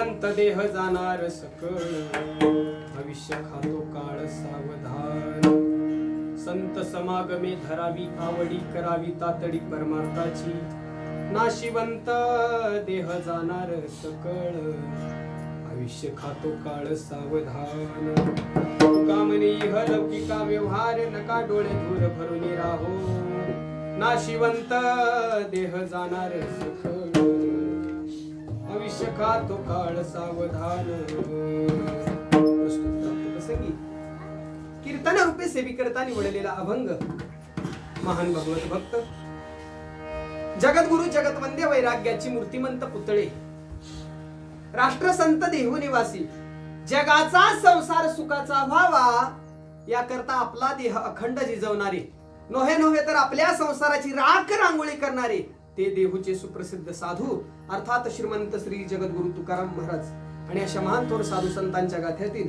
नाशिवंत देह जाणार सकळ, भविष्य खातो काळ सावधान. संत समागमे धरावी आवडी, करावी तातडी परमार्थाची. नाशिवंत देह जाणार सकळ, भविष्य खातो काळ सावधान. कामनी लौकिका व्यवहार, नका डोळे धूर भरून राहो. नाशिवंत देह जाणार सकळ, भविष्य खातो काळ सावधान. प्रसंगी कीर्तन रूपे सेविकरता निवडलेला अभंग महान भगवत भक्त, जगद्गुरु जगतवंद्य वैराग्याची मूर्तिमंत पुतळे, राष्ट्रसंत देहू निवासी, जगाचा संसार सुखाचा व्हावा याकरता आपला देह अखंड झिजवणारे, नोहे तर आपल्या संसाराची राख रांगोळी करणारे ते देहूचे सुप्रसिद्ध साधू अर्थात श्रीमंत श्री जगद्गुरु तुकाराम महाराज. आणि अशा महान थोर साधू संतांच्या गाथ्यातील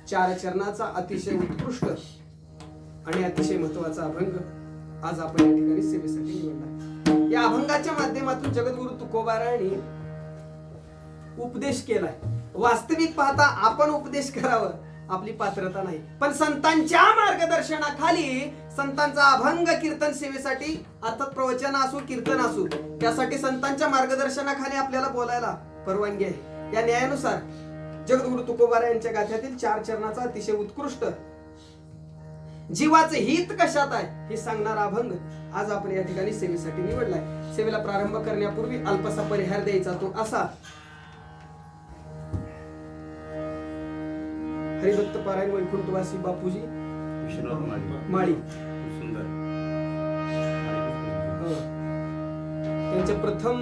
4 चरणाचा अतिशय उत्कृष्ट आणि अतिशय महत्वाचा अभंग आज आपण या ठिकाणी सेवेसाठी निवडला. या अभंगाच्या माध्यमातून जगद्गुरु तुकोबारायांनी उपदेश केलाय. वास्तविक पाहता आपण उपदेश करावं आपली पात्रता नाही, पण संतांच्या मार्गदर्शनाखाली संतांचा अभंग कीर्तन सेवेसाठी अर्थात प्रवचन असो कीर्तन असो त्यासाठी संतांच्या मार्गदर्शनाखाली आपल्याला बोलायला परवानगी आहे. या न्यायानुसार जगद्गुरु तुकोबारा यांच्या गाथ्यातील 4 चरणाचा अतिशय उत्कृष्ट जीवाचे हित कशात आहे हे सांगणारा अभंग आज आपण या ठिकाणी सेवेसाठी निवडलाय. सेवेला प्रारंभ करण्यापूर्वी अल्पसा परिहार द्यायचा तो असा. हरिभक्त पारायण वैकुंठवासी बापूजी माळी त्यांच्या प्रथम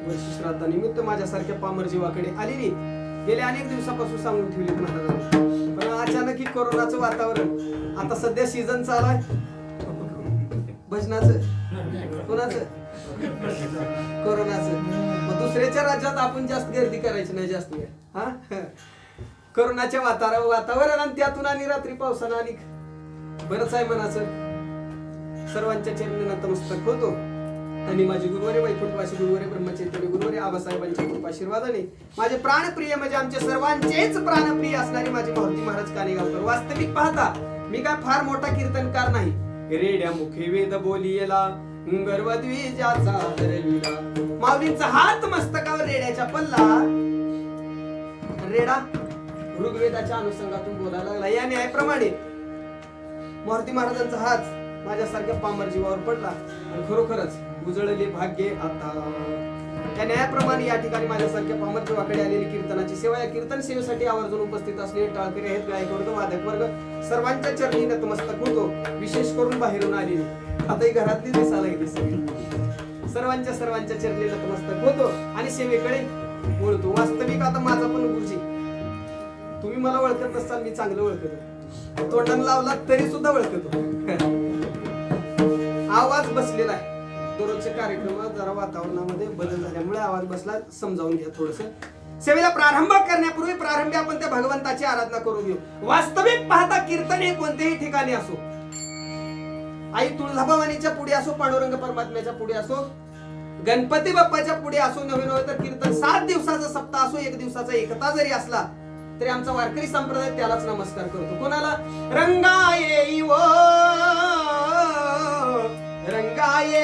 वर्षश्राद्धानिमित्त माझ्यासारख्या पामर जीवाकडे आलेली गेल्या अनेक दिवसापासून सांगून ठेवली महाराजांनी. पण अचानक ही कोरोनाचं वातावरण, आता सध्या सीझन चालू आहे भजनाचं, कोणाचं कोरोनाचं. मग दुसऱ्याच्या राज्यात आपण जास्त गर्दी करायची नाही जास्त वेळ. हा कोरोनाच्या वातावरण आणि त्यातून आणि रात्री पावसानं आणि बरंच आहे मनाचं. सर्वांच्या चरणी नतमस्तक होतो आणि माझे गुरुवारे वैकुंठवासी गुरुवारे ब्रह्मचैतन्य गुरुवारे आबासाहेबांच्या कृपाशीर्वादाने माझे प्राणप्रिय म्हणजे आमच्या सर्वांचेच प्राणप्रिय असणारे माझे मारुती महाराज कानेगावकर. वास्तविक पाहता मी काय फार मोठा कीर्तनकार नाही. रेड्या मुखे वेद बोलियला गर्वद्विजाचा धरविला. माऊलींचा हात मस्तकावर रेड्याच्या पल्ला, रेडा ऋग्वेदाच्या अनुषंगातून बोलायला लागला. या न्यायाप्रमाणे मारुती महाराजांचा हात माझ्यासारख्या पामर जीवावर पडला आणि खरोखरच उजळले भाग्य आता. त्या न्यायाप्रमाणे या ठिकाणी माझ्यासारख्या पामर जीवाकडे आलेली कीर्तनाची सेवा, या कीर्तन सेवेसाठी आवर्जून उपस्थित असलेले टाळकरी आहेत, गायकवर्ग, वादक वर्ग सर्वांच्या चरणी नतमस्तक होतो. विशेष करून बाहेरून आलेली आता ही घरातली दिसायला गेली सगळी, सर्वांच्या चरणी नतमस्तक होतो आणि सेवेकडे वळतो. वास्तविक आता माझा पण गुरुजी, तुम्ही मला ओळखत नसताल, मी चांगलं ओळखतो. तोंडानं लावला तरी सुद्धा ओळखतो. आवाज बसलेला आहे. दररोजच्या कार्यक्रमात जरा वातावरणामध्ये बदल झाल्यामुळे आवाज बसला, समजावून घ्या थोडस. सेवेला प्रारंभ करण्यापूर्वी प्रारंभी आपण त्या भगवंताची आराधना करून घेऊ. वास्तविक पाहता कीर्तन हे कोणत्याही ठिकाणी असो, आई तुळजाभवानीच्या पुढे असो, पांडुरंग परमात्म्याच्या पुढे असो, गणपती बाप्पाच्या पुढे असो, नव्हे तर कीर्तन 7 दिवसाचा सप्ताह असो, 1 दिवसाचा एकता जरी असला तरी आमचा वारकरी संप्रदाय त्यालाच नमस्कार करतो. कोणाला? रंगाये वो रंगाये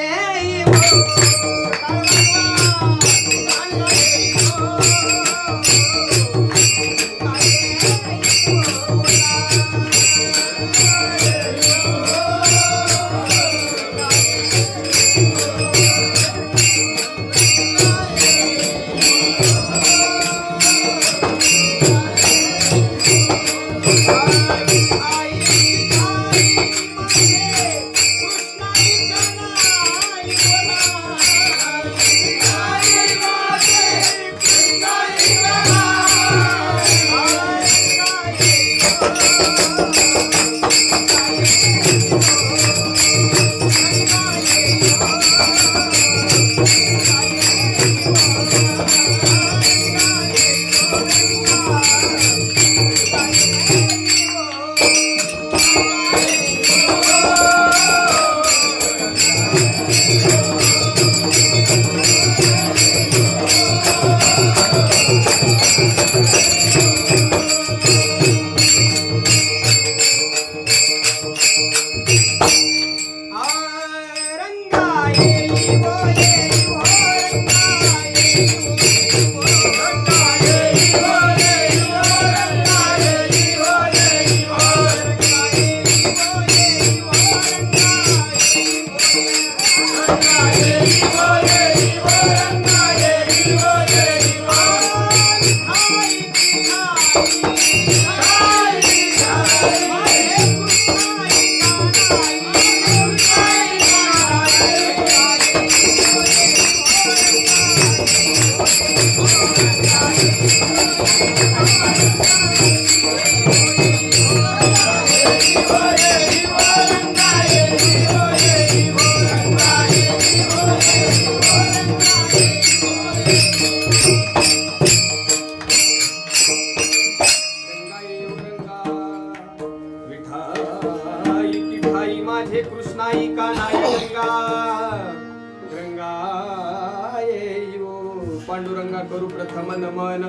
करू प्रथम नमन,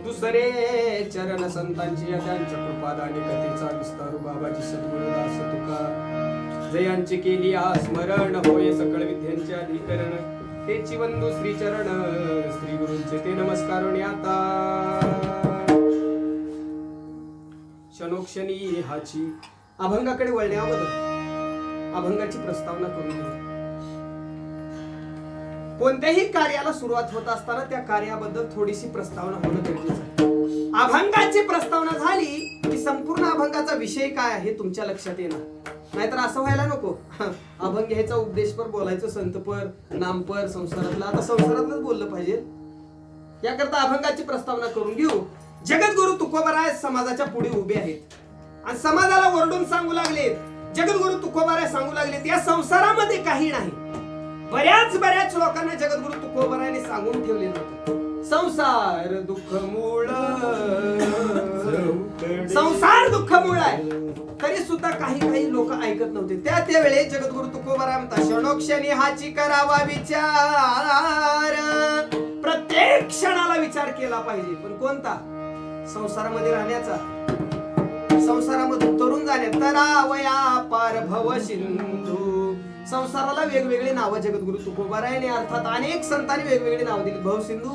दुसरे चरण संतांची त्यांच्या कृपादानी कथेचा विस्तार बाबाजी सद्गुरुदास तुका जयांची केली स्मरण, होय सकळ विद्यांचे अधिकरण, तेची वंदू श्री चरण श्री गुरूंचे ते नमस्कार आता क्षणोक्षणी हाची अभंगाकडे वळण्याअगोदर अभंगाची प्रस्तावना करून घेऊ. कोणत्याही कार्याला सुरुवात होत असताना त्या कार्याबद्दल थोडीशी प्रस्तावना होणं गरजेचं आहे. अभंगाची प्रस्तावना झाली की संपूर्ण अभंगाचा विषय काय आहे तुमच्या लक्षात येणार. नाहीतर असं व्हायला नको, अभंग घ्यायचा उपदेशपर बोलायचं, संतपर नामपर संसारातलं, आता संसारातलंच बोललं पाहिजे. याकरता अभंगाची प्रस्तावना करून घेऊ. जगद्गुरु तुकोबाराय समाजाच्या पुढे उभे आहेत आणि समाजाला ओरडून सांगू लागलेत, जगद्गुरु तुकोबाराय सांगू लागलेत या संसारामध्ये काही नाही. बऱ्याच लोकांना जगद्गुरु तुकोबारायने सांगून ठेवलेलं होतं, संसार दुःख मूळ, संसार दुःख मूळ आहे. तरी सुद्धा काही लोक ऐकत नव्हते. त्या वेळे जगद्गुरु तुकोबाराय म्हणतात, क्षणोक्षणी हाची करावा विचार, प्रत्येक क्षणाला विचार केला पाहिजे. पण कोणता? संसारामध्ये राहण्याचा, संसारामधून तरुण जाणे. तरावया पार भव सिंधू. संसाराला वेगवेगळे नाव जगद्गुरु तुकोबारायने अर्थात अनेक संतांनी वेगवेगळे नाव दिली. भवसिंधू,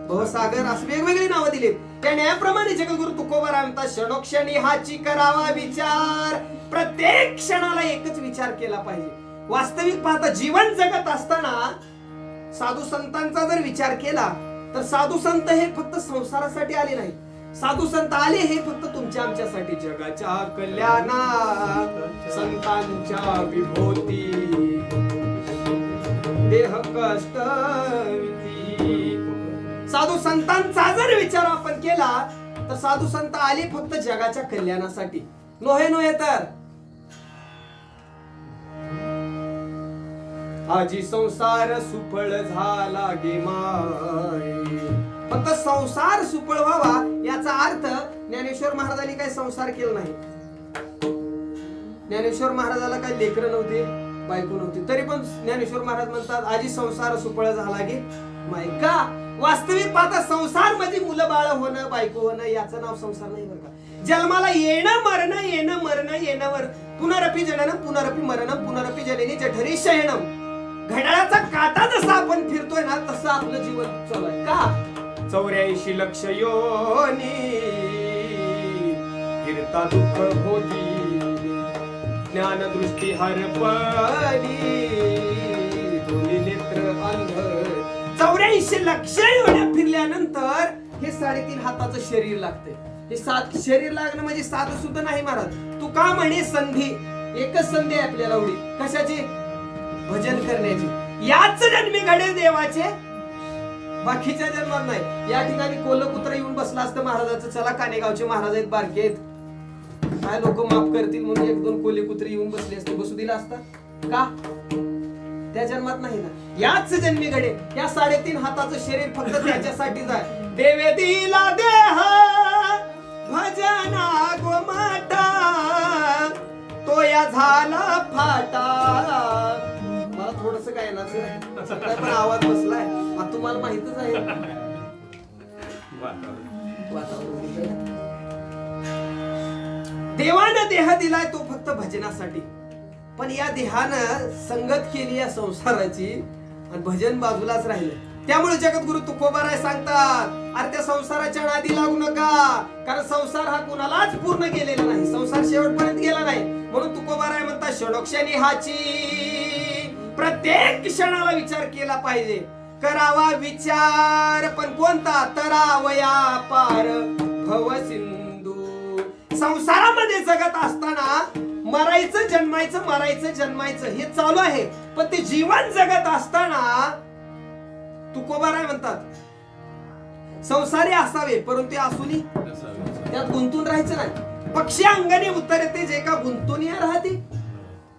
भवसागर असं वेगवेगळी नावं दिलीत. त्या न्यायाप्रमाणे जगद्गुरु तुकोबाराय म्हणतात, क्षणोक्षणी हाची करावा विचार, प्रत्येक क्षणाला एकच विचार केला पाहिजे. वास्तविक पाहता जीवन जगत असताना साधू संतांचा जर विचार केला तर साधू संत हे फक्त संसारासाठी आले नाही. साधू संत आले हे फक्त तुमच्या आमच्यासाठी, जगाच्या कल्याणा संतांच्या विभूती देह कष्ट. साधू संतांचा जर विचार आपण केला तर साधू संत आले फक्त जगाच्या कल्याणासाठी, नोहे तर आजी संसार सुफळ झाला गे माय. फक्त संसार सुफळ व्हावा याचा अर्थ ज्ञानेश्वर महाराजांनी काही संसार केला नाही. ज्ञानेश्वर महाराजाला काही लेकरं नव्हते, बायको नव्हती, तरी पण ज्ञानेश्वर महाराज म्हणतात आजी संसार सुफळ झाला गे माय. का? वास्तविक पाहता संसार म्हणजे मुलं बाळ होणं, बायको होणं, याचं नाव संसार नाही बरं का. जन्माला येणं मरणं येणं पुनरपी जननं पुनरपी मरणं पुनरपी जननी जठरी शयनम. घड्याळाचा काटा जसा आपण फिरतोय ना तसं आपलं जीवन चालू आहे. का? 84 लक्ष योनी फिरता दुःख भोगी, ज्ञान दृष्टी हरपली दोन्ही नेत्र अंध. 84 लक्ष योन्या फिरल्यानंतर हे 3.5 हाताचं शरीर लागते. हे शरीर लागणं म्हणजे साधं सुद्धा नाही महाराज. तू का म्हणे संधी, एकच संधी आहे आपल्याला एवढी. कशाची? भजन करण्याची. याच जन्मी घडे देवाचे, बाकीच्या जन्मात नाही. या ठिकाणी कोल्हपुत्र येऊन बसला असतं महाराजाचं, चला कानेगावचे महाराज आहेत बारके आहेत, काय लोक माफ करतील म्हणून 1-2 कोल्हेपुत्र येऊन बसले असते, बसू दिला असता का? त्या जन्मात नाही ना. याच जन्मी घडे. या 3.5 हाताचं शरीर फक्त त्याच्यासाठीच आहे. देवे दिला देह भजना गोमाटा, तो या झाला फाटा. मला थोडस काय ना पण आवाज बसलाय, तुम्हाला माहितच आहे. देवानं देह दिलाय तो फक्त भजनासाठी, पण या देहानं संगत केली या संसाराची आणि भजन बाजूलाच राहिलं. त्यामुळे जगद्गुरु तुकोबाराय सांगतात, अरे त्या संसाराच्या नादी लागू नका, कारण संसार हा कुणालाच पूर्ण केलेला नाही, संसार शेवटपर्यंत गेला नाही. म्हणून तुकोबाराय म्हणतात, क्षणोक्षणी हाची प्रत्येक क्षणाला विचार केला पाहिजे, करावा विचार. पण कोणता? तरावया पार भव सिंधू. संसारामध्ये जगत असताना मरायचं जन्मायचं, मरायचं जन्मायचं हे चालू आहे, पण ते जीवन जगत असताना तुकोबाराय म्हणतात संसारी असावे परंतु असुनी त्यात गुंतून राहायचं नाही. पक्षी अंगणी उतरते जे का गुंतून राहते.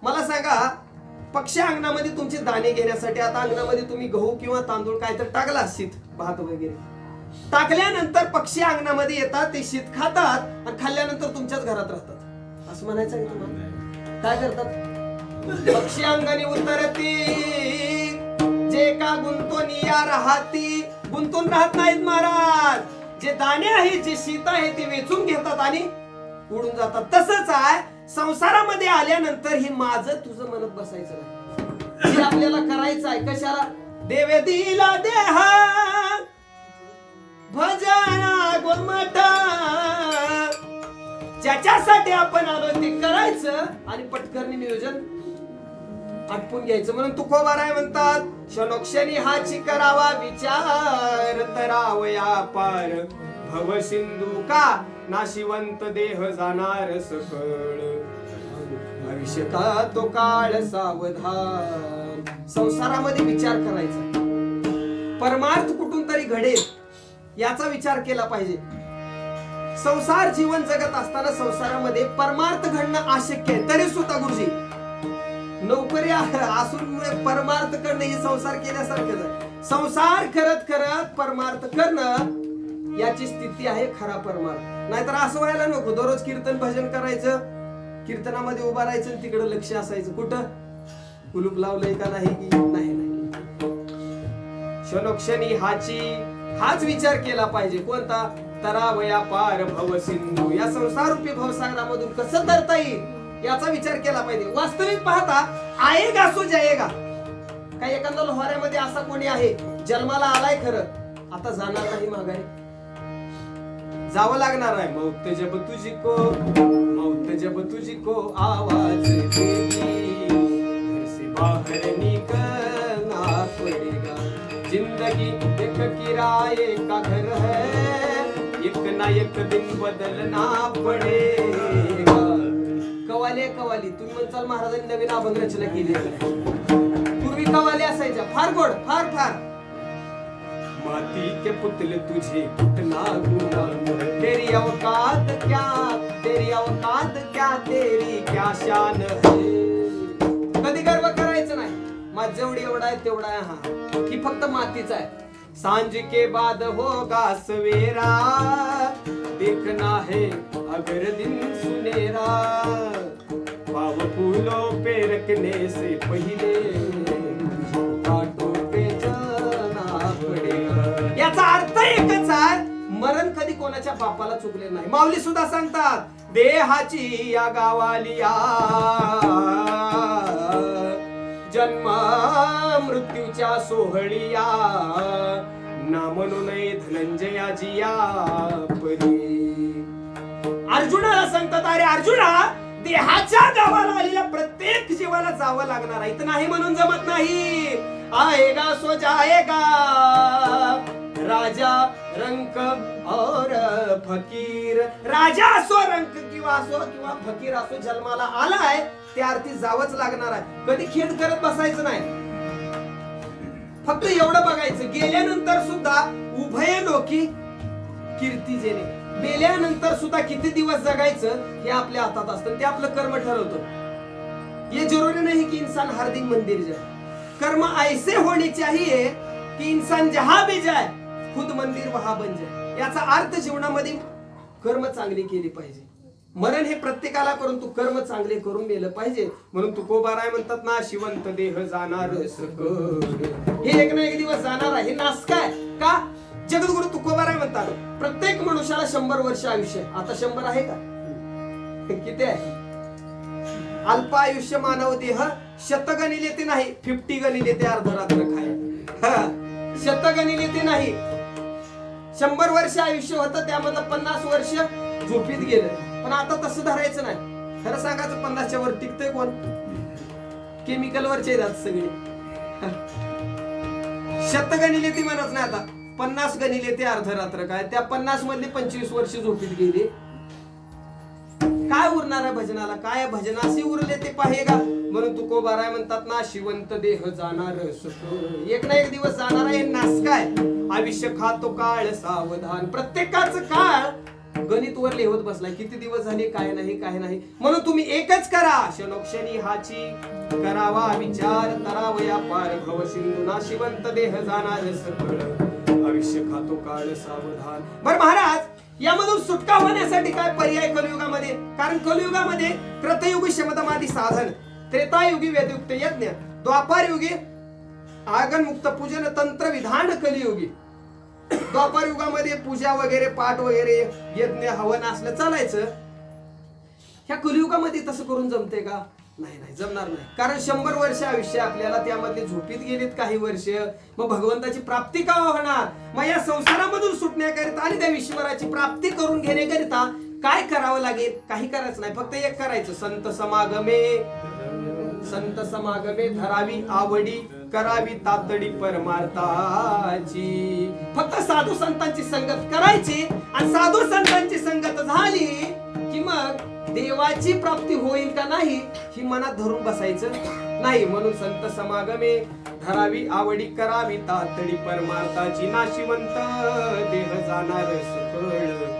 मला सांगा, पक्षी अंगणामध्ये तुमचे दाणे घेण्यासाठी, आता अंगणामध्ये तुम्ही गहू किंवा तांदूळ काय तर टाकला, शीत भात वगैरे टाकल्यानंतर पक्षी अंगणामध्ये येतात, ते शीत खातात आणि खाल्ल्यानंतर तुमच्याच घरात राहतात, असं म्हणायचं आहे तुम्हाला? काय करतात? पक्षी अंगणी उतरती जे का गुंतून राहती. गुंतून राहत नाहीत महाराज. जे दाणे आहेत, जे शीत आहे ते वेचून घेतात आणि उडून जातात. तसंच आहे संसारामध्ये आल्यानंतर हे माझं तुझं म्हणत बसायचं नाही. जे आपल्याला करायचं आहे कशाला? देवे दिला देह भजना गोमट, ज्याच्यासाठी आपण आलो ते करायचं आणि पटकन नियोजन आटपून घ्यायचं. म्हणून तुकोबाराय म्हणतात, क्षणोक्षणी हाची करावा विचार, तरावया पार भव सिंधू का नाशिवंत देह जाणार सकळ, भविष्य का तो काळ सावधान. संसारामध्ये विचार करायचा, परमार्थ कुठून तरी घडेल याचा विचार केला पाहिजे. संसार जीवन जगत असताना संसारामध्ये परमार्थ घडणं अशक्य आहे. तरी सुद्धा गुरुजी नोकरी असून परमार्थ करणं ही संसार केल्यासारखंच आहे. संसार करत करत परमार्थ करणं याची स्थिती आहे खरा परमार्थ. नाहीतर असं व्हायला नको दररोज कीर्तन भजन करायचं, कीर्तनामध्ये उभा राहायचं, तिकडे लक्ष असायचं कुठं कुलूप लावलंय का नाही की नाही. क्षणोक्षणी हाच विचार केला पाहिजे. कोणता? तरावया पार भव सिंधू. या संसारूपी भवसागरामधून कसं तरता येईल याचा विचार केला पाहिजे. वास्तविक पाहता आएगा सो जाएगा. काही एखाद्या लोहाऱ्यामध्ये असा कोणी आहे जन्माला आलाय खरं, आता जाणार नाही माघारी, जावं लागणार आहे. मौत जब तुझको, मौत जब तुझको आवाज देगी, घर से बाहर निकलना पड़ेगा. जिंदगी एक किराए का घर है, एक ना एक दिन बदलना पड़ेगा. कवाली कवाली तुम्ही म्हणताल महाराजांनी नवीन अभंग रचना केली. पूर्वी कवाली असायच्या फार गोड, फार फार. माती के पुतले तुझे कितना गुलाम, तेरी औकात क्या, तेरी औकात क्या, तेरी क्या शान है. कधी गर्व करायचं नाही, माझ जेवढी एवढा आहे तेवढा आहे. हा ही फक्त मातीचा आहे. सांझ के बाद होगा सवेरा, देखना है अगर दिन सुनेरा, पाव फूलों पे रखने से पहले कांटों पे चलना पड़ेगा. याचा अर्थ एकच आहे, मरण कधी कोणाच्या बापाला चुकले नाही. माऊली सुद्धा सांगतात, देहाची या गावालिया जन्म मृत्यूच्या सोहळिया, ना म्हणू नये धनंजयाजी या परी. अर्जुनाला सांगतात, अरे अर्जुना, देहाच्या गावाला आलेल्या प्रत्येक जीवाला जावं लागणार आहे. इथं नाही म्हणून जमत नाही. आएगा सो जाएगा, राजा रंक और फकीर. राजा असो, रंक किंवा फकीर असो, जन्माला आलाय त्या अर्थी जावंच लागणार आहे. कधी खेद करत बसायचं नाही. फक्त एवढं बघायचं, गेल्यानंतर सुद्धा उभय लोकी कीर्ती जेणे. मेल्यानंतर सुद्धा किती दिवस जगायचं हे आपल्या हातात असतं, ते आपलं कर्म ठरवतं. ये जरूरी नहीं कि इंसान हर दिन मंदिर जाए. कर्म ऐसे होने चाहिए कि इंसान जहां भी जाए खुद मंदिर वहां बन जाए. याचा अर्थ जीवनामध्ये कर्म चांगली केली पाहिजे. मरण हे प्रत्येकाला, परंतु कर्म चांगले करून गेलं पाहिजे. म्हणून तुकोबाराय म्हणतात ना, शिवंत देह जाणार सकळ. हे एक ना एक दिवस जाणार आहे. हे नास काय का? जगद्गुरु तुकोबाराय म्हणतात, प्रत्येक मनुष्याला 100 वर्ष आयुष्य. आता 100 आहे का? किती आहे? अल्प आयुष्य मानव देह शत गणिले ते नाही, 50 गणिले ते अर्धरात्र खाय. शत गणिले ते नाही. 100 वर्ष आयुष्य होतं, त्यामधलं 50 वर्ष झोपीत गेलं. पण आता तसं धरायचं नाही. खरं सांगायचं, 50च्या वर टिकतंय कोण? केमिकल वरचे राहत सगळे. शत गणिले ती म्हणत नाही, आता 50 गणिले ते अर्धरात्र काय. त्या 50 मधले 25 वर्ष झोपीत गेले. काय उरणार आहे भजनाला? काय भजनाशी उरले ते पाहेगा. म्हणून तुकोबाराय म्हणतात ना, शिवंत देह जाणार सकळ. एक ना एक दिवस जाणार आहे. नास काय? आयुष्य खातो काळ सावधान. प्रत्येकाचं काळ गणित वर लिहत बसलाय. किती दिवस झाले, काय नाही काय नाही. म्हणून तुम्ही एकच करा, क्षणोक्षणी हाची करावा विचार, तरावया पार भव सिंधू, नाशिवंत देह जाणार सकळ, आयुष्य खातो काळ सावधान. बरं महाराज, यामधून सुटका होण्यासाठी काय पर्याय कलियुगामध्ये? कारण कलियुगामध्ये कृतयुगी शमदमादी साधन, त्रेतायुगी वेदयुक्त यज्ञ, द्वापार युगी आगन मुक्त पूजन तंत्र विधान, कलियुगी द्वापार युगामध्ये पूजा वगैरे पाठ वगैरे यज्ञ हवन असलं चालायचं. ह्या कलियुगामध्ये तसं करून जमते का? नाही नाही, जमणार नाही. कारण 100 वर्ष आयुष्य आपल्याला त्यामध्ये झोपीत गेलीत काही वर्ष. मग भगवंताची प्राप्ती का होणार? मग या संसारामधून सुटण्याकरिता आणि त्या ईश्वराची प्राप्ती करून घेण्याकरिता काय करावं लागेल? काही करायचं नाही, फक्त एक करायचं, संत समागमे धरावी आवडी, करावी तातडी परमार्थाची. फक्त साधू संतांची संगत करायची आणि साधू संतांची संगत झाली की मग देवाची प्राप्ती होईल का नाही ही मनात धरून बसायचं नाही. म्हणून संत समागमे धरावी आवडी, करावी तातडी परमार्थाची. नाशिवंत देह जाणार सकळ,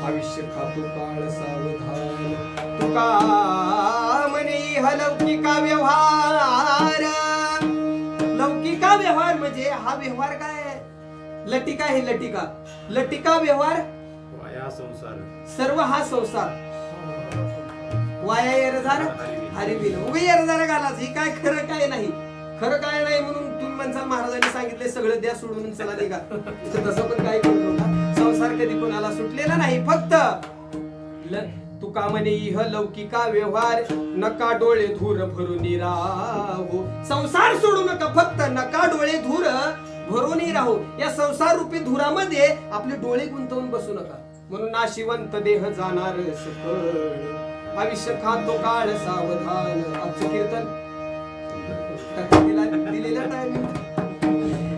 आयुष्य खातो काळ सावधान. तुका म्हणे लौकिका व्यवहार. लौकिका व्यवहार म्हणजे हा व्यवहार काय? लटिका हे लटिका. लटिका व्यवहार सर्व हा संसार. वाया येरझार हरिविल. उगे येरझार घालाच. ही काय खरं काय नाही. खरं काय नाही म्हणून तुम्ही म्हणसाल महाराजांनी सांगितले सगळं द्या सोडून चला निघा. तसं पण काय करू नका. संसार कधी कोणाला सुटलेला नाही. फक्त तुका म्हणे इह लौकिका व्यवहार, नका डोळे धूर भरून राहो. संसार सोडू नका, फक्त नका डोळे धूर भरून राहो. या संसार रूपी धुरामध्ये आपले डोळे गुंतवून बसू नका. म्हणून नाशिवंत देह जाणार सकळ, आयुष्य खातो काळ सावधान. आजचं कीर्तन दिलेला टाइम.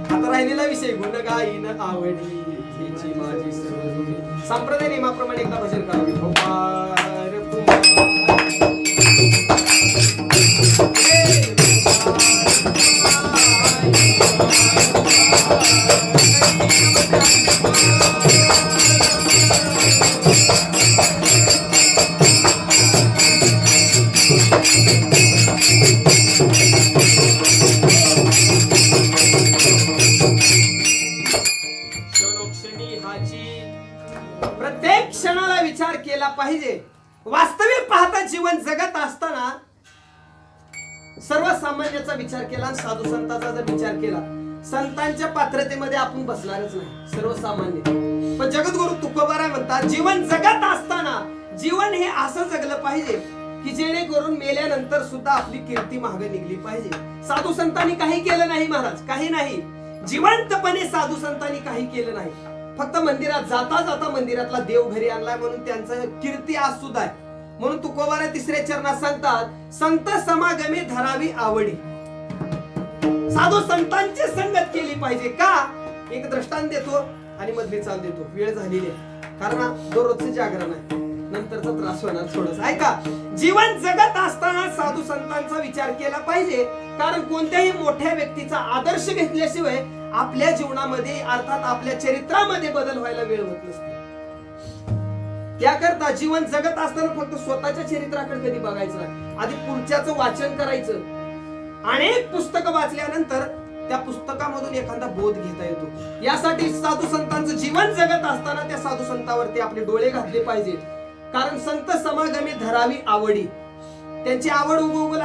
आता राहिलेला विषय गुण गाईन आवडी, हिची माझी सर्व. संप्रदाय नियमाप्रमाणे एकदा भजन करावे. प्रत्येक क्षणाला विचार केला पाहिजे. वास्तविक पाहता जीवन जगत असताना सर्वसामान्याचा विचार केला, साधू संतांचा जर विचार केला, संतांच्या पात्रतेमध्ये आपण बसणारच नाही, सर्वसामान्य. पण जगद्गुरु तुकोबाराय म्हणतात, जीवन जगत असताना जीवन हे असं जगलं पाहिजे की जेणेकरून मेल्यानंतर सुद्धा आपली कीर्ती मागे निघली पाहिजे. साधू संतांनी काही केलं नाही महाराज, काही नाही. जिवंतपणे साधू संतांनी काही केलं नाही. फक्त मंदिरात जाता जाता मंदिरातला देव घरी आणलाय म्हणून त्यांचं कीर्ती आज सुद्धा आहे. म्हणून तुकोबाराय 3ऱ्या चरणात सांगतात, संत समागमे धरावी आवडी. साधू संतांची संगत केली पाहिजे. का? एक दृष्टांत देतो आणि मधली चाल देतो. वेळ झालेली आहे, कारण दररोजचे जागरण आहे, नंतरचा त्रास होणार थोडस. ऐका, जीवन जगत असताना साधू संतांचा विचार केला पाहिजे. कारण कोणत्याही मोठ्या व्यक्तीचा आदर्श घेतल्याशिवाय आपल्या जीवनामध्ये अर्थात आपल्या चरित्रामध्ये बदल व्हायला वेळ होत नसते. त्याकरता जीवन जगत असताना फक्त स्वतःच्या चरित्राकडे कधी बघायचं नाही, आधी पुढच्याचं वाचन करायचं. अनेक पुस्तकं वाचल्यानंतर त्या पुस्तकामधून एखादा बोध घेता येतो. यासाठी साधू संतांचं जीवन जगत असताना त्या साधू संतांवरती आपले डोळे घातले पाहिजे. कारण संत समागमे धरावी आवडी. त्यांची आवड उगवू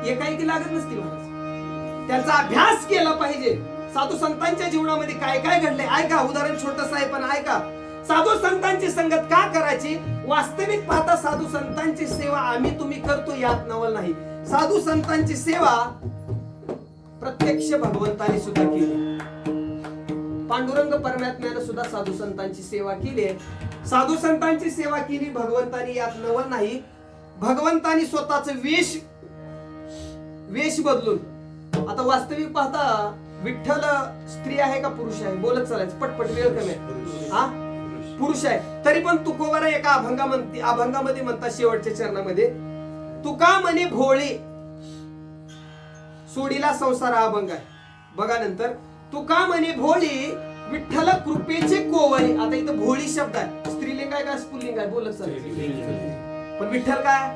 एकाएकी लागत नसती महाराज. त्यांचा अभ्यास केला पाहिजे. साधू संतांच्या जीवनामध्ये काय काय घडले ऐका. उदाहरण छोटस आहे पण ऐका. साधू संतांची संगत का करायची? वास्तविक पाहता साधू संतांची सेवा आम्ही तुम्ही करतो यात नवल नाही. साधू संतांची सेवा प्रत्यक्ष भगवंताने सुद्धा केली. पांडुरंग परमात्म्याने सुद्धा साधू संतांची सेवा केली. साधू संतांची सेवा केली भगवंतानी यात नवल नाही. भगवंतानी स्वतःच वेश बदलून. आता वास्तविक पाहता विठ्ठल स्त्री आहे का पुरुष आहे? बोलत चालायचं पटपट, वेळ कमी आहे. हा पुरुष आहे. तरी पण तुकोबाराय एका अभंगामध्ये म्हणतात शेवटच्या चरणामध्ये, तुका म्हणे भोळे सोडीला संसार. हा अभंग आहे बघा नंतर. तुका म्हणे भोळी विठ्ठल कृपेचे कोवळी. आता इथं भोळी शब्द आहे, स्त्रीलिंग आहे का पुल्लिंग आहे? बोलत चालायचं. पण विठ्ठल काय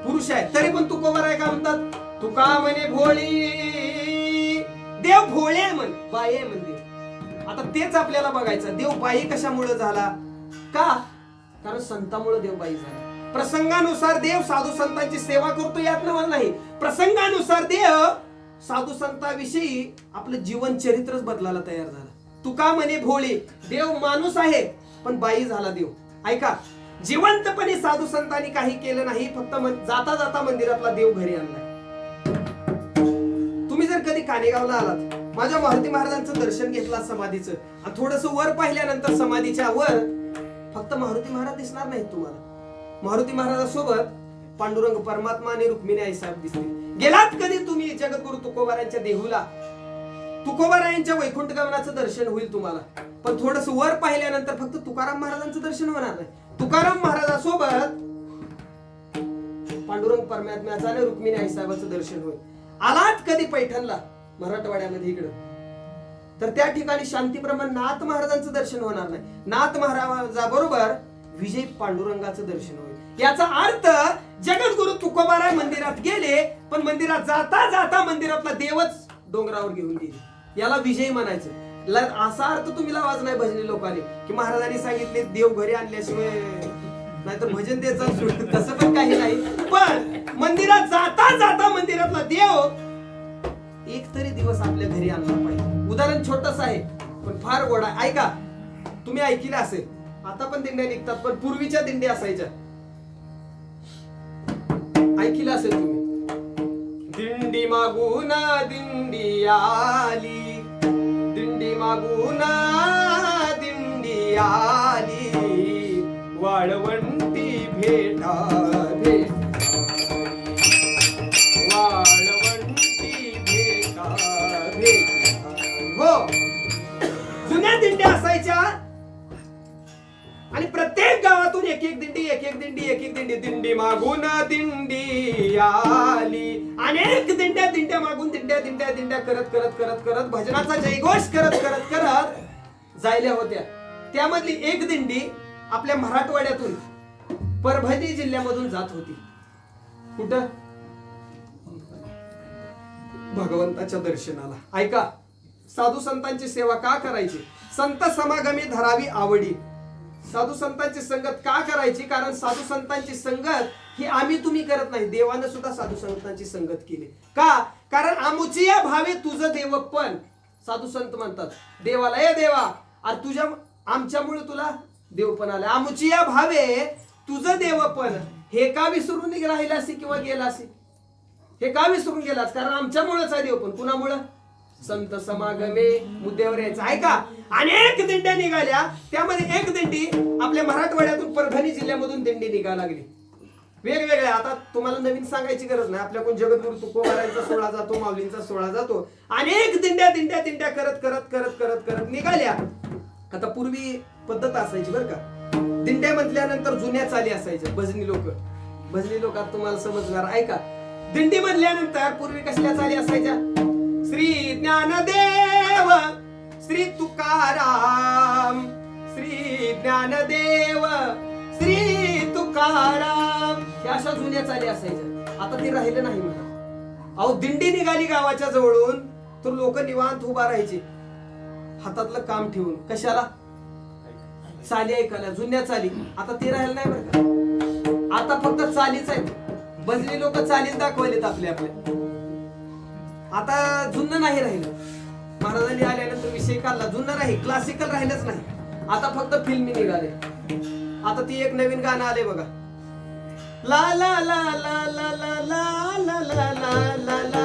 पुरुष आहे. तरी पण तुकोबाराय काय म्हणतात, तुका म्हणे भोळी. देव भोळे आहे म्हण, बाई आहे म्हण देव. आता तेच आपल्याला बघायचं, देव बाई कशामुळे झाला? का? कारण संतामुळे देव बाई झाला. प्रसंगानुसार देव साधू संतांची सेवा करतो यात नवल नाही. प्रसंगानुसार देव साधू संतांविषयी आपलं जीवन चरित्रच बदलायला तयार झाला. तुका म्हणे भोळी, देव माणूस आहे पण बाई झाला देव. ऐका, जिवंतपणे साधू संतांनी काही केलं नाही, फक्त जाता जाता मंदिरातला देव घरी आणलाय. तुम्ही जर कधी कानेगावला आलात, माझ्या मारुती महाराजांचं दर्शन घेतलं समाधीचं, आणि थोडस वर पाहिल्यानंतर समाधीच्या वर फक्त मारुती महाराज दिसणार नाहीत तुम्हाला. मारुती महाराजांसोबत पांडुरंग परमात्मा आणि रुक्मिणी आई साहेब दिसतील. गेलात कधी तुम्ही जगद्गुरु तुकोबारायांच्या देहूला, तुकोबारायांच्या वैकुंठ गमनाचं दर्शन होईल तुम्हाला, पण थोडस वर पाहिल्यानंतर फक्त तुकाराम महाराजांचं दर्शन होणार नाही. तुकाराम महाराजांसोबत पांडुरंग परमात्म्याचं आणि रुक्मिणी आई साहेबांचं दर्शन होईल. आलात कधी पैठणला, मराठवाड्यामध्ये इकडं, तर त्या ठिकाणी शांतीप्रमाण नाथ महाराजांचं दर्शन होणार नाही. नाथ महाराजाबरोबर विजय पांडुरंगाचं दर्शन होईल. याचा अर्थ जगद्गुरु तुकोबाराय मंदिरात गेले, पण मंदिरात जाता जाता मंदिरातला देवच डोंगरावर घेऊन गेले. याला विजय म्हणायचं. असा अर्थ तुम्ही लावाच नाही भजनी लोकांनी, की महाराजांनी सांगितले देव घरी आणल्याशिवाय नाहीतर भजन द्यायचं, तसं पण काही नाही. पण मंदिरात जाता जाता मंदिरातला देव एक तरी दिवस आपल्या घरी आणला पाहिजे. उदाहरण छोटस आहे पण फार गोड आहे. ऐका, तुम्ही ऐकलं असेल, आता पण दिंड्या निघतात, पण पूर्वीच्या दिंड्या असायच्या, ऐकलं असेल तुम्ही. दिंडी मागून दिंडी आली, दिंडी मागून दिंडी आली, वाळवंटी भेटा भेटा, वाळवंटी भेटा भेटा. हो, जुन्या दिंड्या असायच्या आणि प्रत्येक गावातून एक एक दिंडी, एक एक दिंडी, एक एक दिंडी. दिंडी मागून दिंडी आली, अनेक दिंड्या मागून दिंड्या करत करत करत करत भजनाचा जयघोष करत करत करत जायल्या होत्या. त्यामधली एक दिंडी आपल्या मराठवाड्यातून परभणी जिल्ह्यामधून जात होती. कुठं? भगवंताच्या दर्शनाला. ऐका, साधू संतांची सेवा का करायची? संत समागमी धरावी आवडी. साधू संतांची संगत का करायची? कारण साधू संतांची संगत ही आम्ही तुम्ही करत नाही, देवानं सुद्धा साधू संतांची संगत केली. का? कारण आमुची या भावे तुझं देव पण. साधू संत म्हणतात देवाला, ए देवा, अरे तुझ्या आमच्यामुळे तुला देव पण आला. आमुची या भावे तुझं देव पण. हे का विसरून राहिलासी किंवा गेलासी? हे का विसरून गेलास? कारण आमच्यामुळेच आहे देव पण. कुणामुळं? संत समागमे मुद्द्यावर यायचं. ऐका, अनेक दिंड्या निघाल्या, त्यामध्ये एक दिंडी आपल्या मराठवाड्यातून परभणी जिल्ह्यामधून दिंडी निघायला लागली. वेगवेगळ्या, आता तुम्हाला नवीन सांगायची गरज नाही, आपल्याकडून जगद्गुरु तुकोबारायांचा सोहळा जातो, माऊलींचा सोहळा जातो. अनेक दिंड्या करत करत करत करत करत निघाल्या. आता पूर्वी पद्धत असायची बरं का, दिंड्या म्हटल्यानंतर जुन्या चाली असायच्या. भजनी लोक आता तुम्हाला समजणार. ऐका, दिंडी म्हणल्यानंतर पूर्वी कसल्या चाली असायच्या? श्री ज्ञानदेव, श्री तुकाराम, श्री ज्ञानदेव, श्री तुकाराम, ह्या अशा जुन्या चाली असायच्या. आता ते राहिलं नाही म्हणा. अहो, दिंडी निघाली गावाच्या जवळून तर लोक निवांत उभा राहायचे, हातातलं काम ठेवून. कशाला? चाली ऐकायला, जुन्या चाली. आता ते राहिलं नाही बरं का. आता फक्त चालीच आहेत. भजनी लोक चालीच दाखवलेत आपल्या. आता जुनं नाही राहिलं. महाराजांनी आल्यानंतर विषय काढला, जुनं नाही, क्लासिकल राहिलंच नाही. आता फक्त फिल्मी निघाले. आता ती एक नवीन गाणं आले बघा, ला ला ला ला ला ला ला ला ला ला ला ला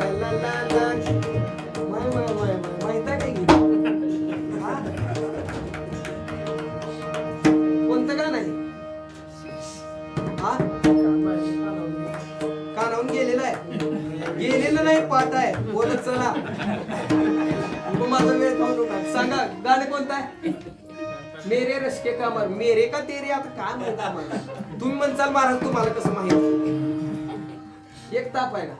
ला ला ला. माहित आहे काय? कोणतं गाणं आहे? कानावून गेलेलं आहे? गेलेलं नाही, पाठ आहे. बोलत चला, माझा वेळ खाऊ नका. सांगा गाणं कोणतं आहे? मेरे रश्के का मर, मेरे का तेरे, आता काय म्हणता मला? तुम्ही म्हणसाल महाराज तुम्हाला कसं माहिती? एक ताप आहे ना,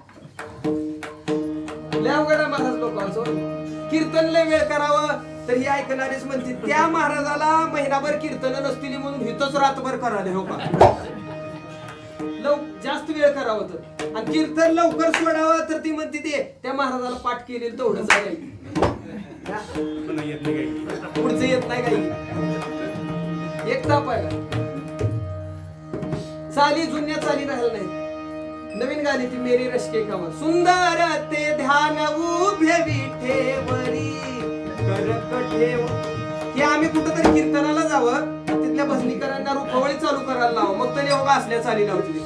लय अवघड आहे महाराज लोकांचं. कीर्तन लय वेळ करावं तर ही ऐकणारीच म्हणते त्या महाराजाला महिनाभर कीर्तन नसतील म्हणून हिथंच रातभर करायला. हो का? जास्त वेळ करावं तर, आणि कीर्तन लवकर सोडावं तर ती म्हणते ते त्या महाराजाला पाठ केलेलं तेवढंच आहे, पुढचं येत नाही काही. एक ताप आहे का? चाली जुन्या चाली राहिलं नाही. नवीन गाणी ती मेरी रश्के कावर. सुंदर ते ध्यान उभे विठेवरी, करक ठेव. हे आम्ही कुठंतरी कीर्तनाला जावं, तिथल्या भजनीकरांना रुपवळी चालू करायला लावं, मग तरी हो असल्या चाली लावतील.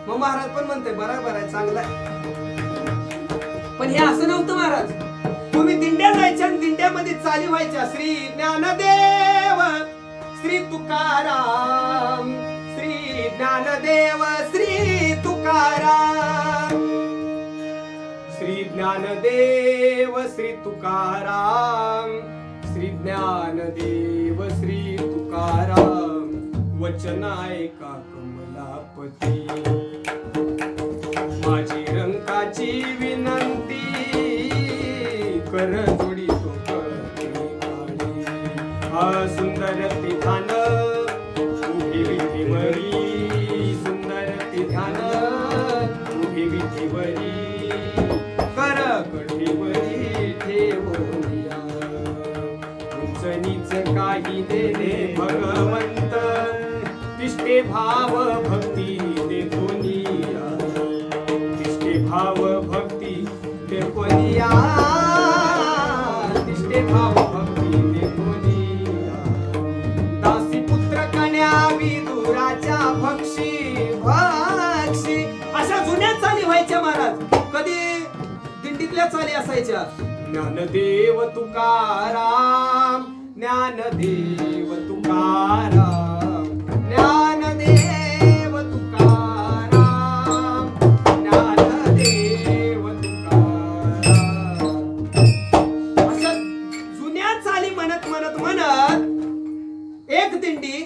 मग महाराज पण म्हणते बरोबर आहे, चांगला आहे. पण हे असं नव्हतं महाराज. तुम्ही दिंड्या जायच्या आणि दिंड्यामध्ये चाली व्हायच्या. श्री ज्ञानदेव श्री तुकाराम, श्री ज्ञानदेव श्री तुकाराम, श्री ज्ञानदेव श्री तुकाराम, श्री ज्ञानदेव श्री तुकाराम. वचन ऐका कमलापती, माझी रंकाची विनंती, कर जोडी तो काळी. हा सुंदर तिथान उभी विठीवरी, सुंदर तिथान उभी विठीवरी, कर कठीवरी ठेवूया. उंच नीच काही देणे भगवंत, तिष्ठे भाव भक्ती देखोनिया, तिष्ठे भाव भक्ती देखोनिया, तिष्ठे भाव भक्ती देखोनिया. दासी पुत्र कन्या विदुराच्या भक्षी भक्षी. अशा जुन्या चाली व्हायच्या महाराज. कधी दिंडीतल्या चाली असायच्या. ज्ञानदेव तुकाराम, ज्ञानदेव तुकाराम, ज्ञानदेव तुकाराम, ज्ञानदेव तुकाराम. अशा जुन्या चाली म्हणत म्हणत म्हणत एक दिंडी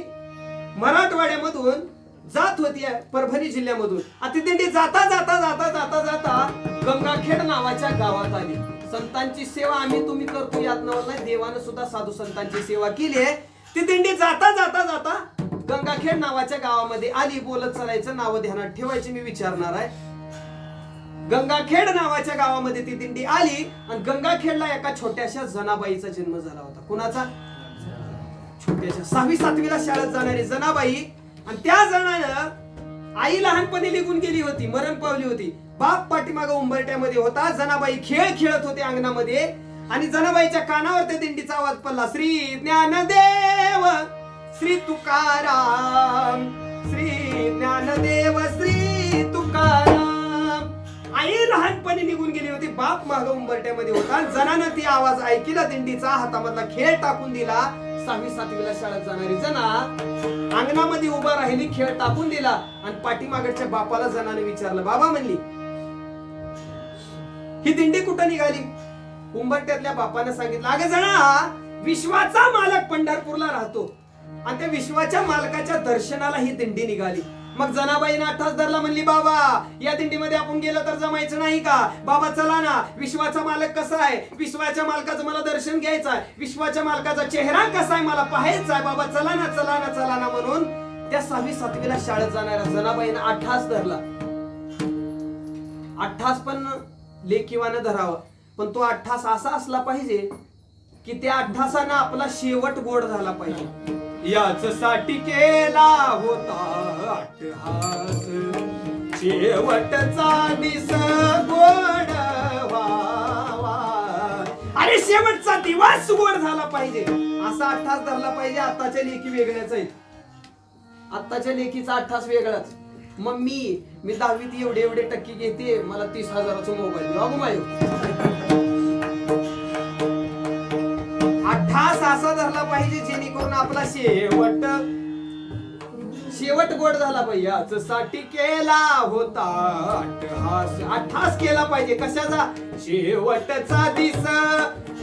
मराठवाड्यामधून जात होती परभणी जिल्ह्यामधून. ती दिंडी जाता जाता जाता जाता जाता गंगाखेड नावाच्या गावात आली. संतांची सेवा आम्ही तुम्ही करतो यात नावात नाही, देवानं सुद्धा साधू संतांची सेवा केली आहे. ती दिंडी जाता जाता जाता गंगाखेड नावाच्या गावामध्ये आली. बोलत चालायचं, नाव ध्यानात ठेवायची मी विचारणार आहे. गंगाखेड नावाच्या गावामध्ये ती दिंडी आली आणि गंगाखेडला एका छोट्याशा जनाबाईचा जन्म झाला होता. कुणाचा? छोट्याशा 6वी-7वीला शाळेत जाणारी जनाबाई. आणि त्या जणानं आई लहानपणी निघून गेली होती, मरण पावली होती. बाप पाठीमागं उंबरट्यामध्ये होता. जनाबाई खेळ खेळत होते अंगणामध्ये आणि जनाबाईच्या कानावर त्या दिंडीचा आवाज पडला. श्री ज्ञानदेव श्री तुकाराम, श्री ज्ञानदेव श्री तुकाराम. आई लहानपणी निघून गेली होती, बाप मागं उंबरट्यामध्ये होता. जनानं ती आवाज ऐकला दिंडीचा, हातामधला खेळ टाकून दिला. 6वी-7वीला शाळेत जाणारी जना अंगणामध्ये उभा राहिली, खेळ टाकून दिला आणि पाठीमागच्या बापाला जनाने विचारलं. बाबा म्हणली, ही दिंडी कुठं निघाली? उंबरट्यातल्या बापाने सांगितलं, अगं जना, विश्वाचा मालक पंढरपूरला राहतो आणि त्या विश्वाच्या मालकाच्या दर्शनाला ही दिंडी निघाली. मग जनाबाईने अट्टास धरला, म्हणली, बाबा या दिंडीमध्ये आपण गेलो तर जमायचं नाही का? बाबा चला ना, विश्वाचा मालक कसा आहे, विश्वाच्या मालकाचं मला दर्शन घ्यायचं आहे, विश्वाच्या मालकाचा चेहरा कसा आहे मला पाहायचा आहे, बाबा चला ना चला ना चला ना म्हणून त्या 6वी-7वीला शाळेत जाणाऱ्या जनाबाईने अट्टास धरला. अट्टास पण लेखीवानं धरावा, पण तो अट्टास असा असला पाहिजे की त्या अट्टासानं आपला शेवट गोड झाला पाहिजे. याच साठी केला होता अट्टहास, शेवटचा दिस गोड व्हावा. अरे शेवटचा दिवस गोड झाला पाहिजे असा अट्टास धरला पाहिजे. आताच्या लेखी वेगळ्याच आहेत, आताच्या लेखीचा अट्टास वेगळाच. मग मी 10वीत एवढे टक्के घेते, मला 30,000चा मोबाईल बाबू मायो. अट्टास असा धरला पाहिजे जेणेकरून आपला शेवट गोड झाला पाहिजे. यासाठी केला होता अट्टहास, अट्टहास केला पाहिजे. कशाचा? शेवटचा दिस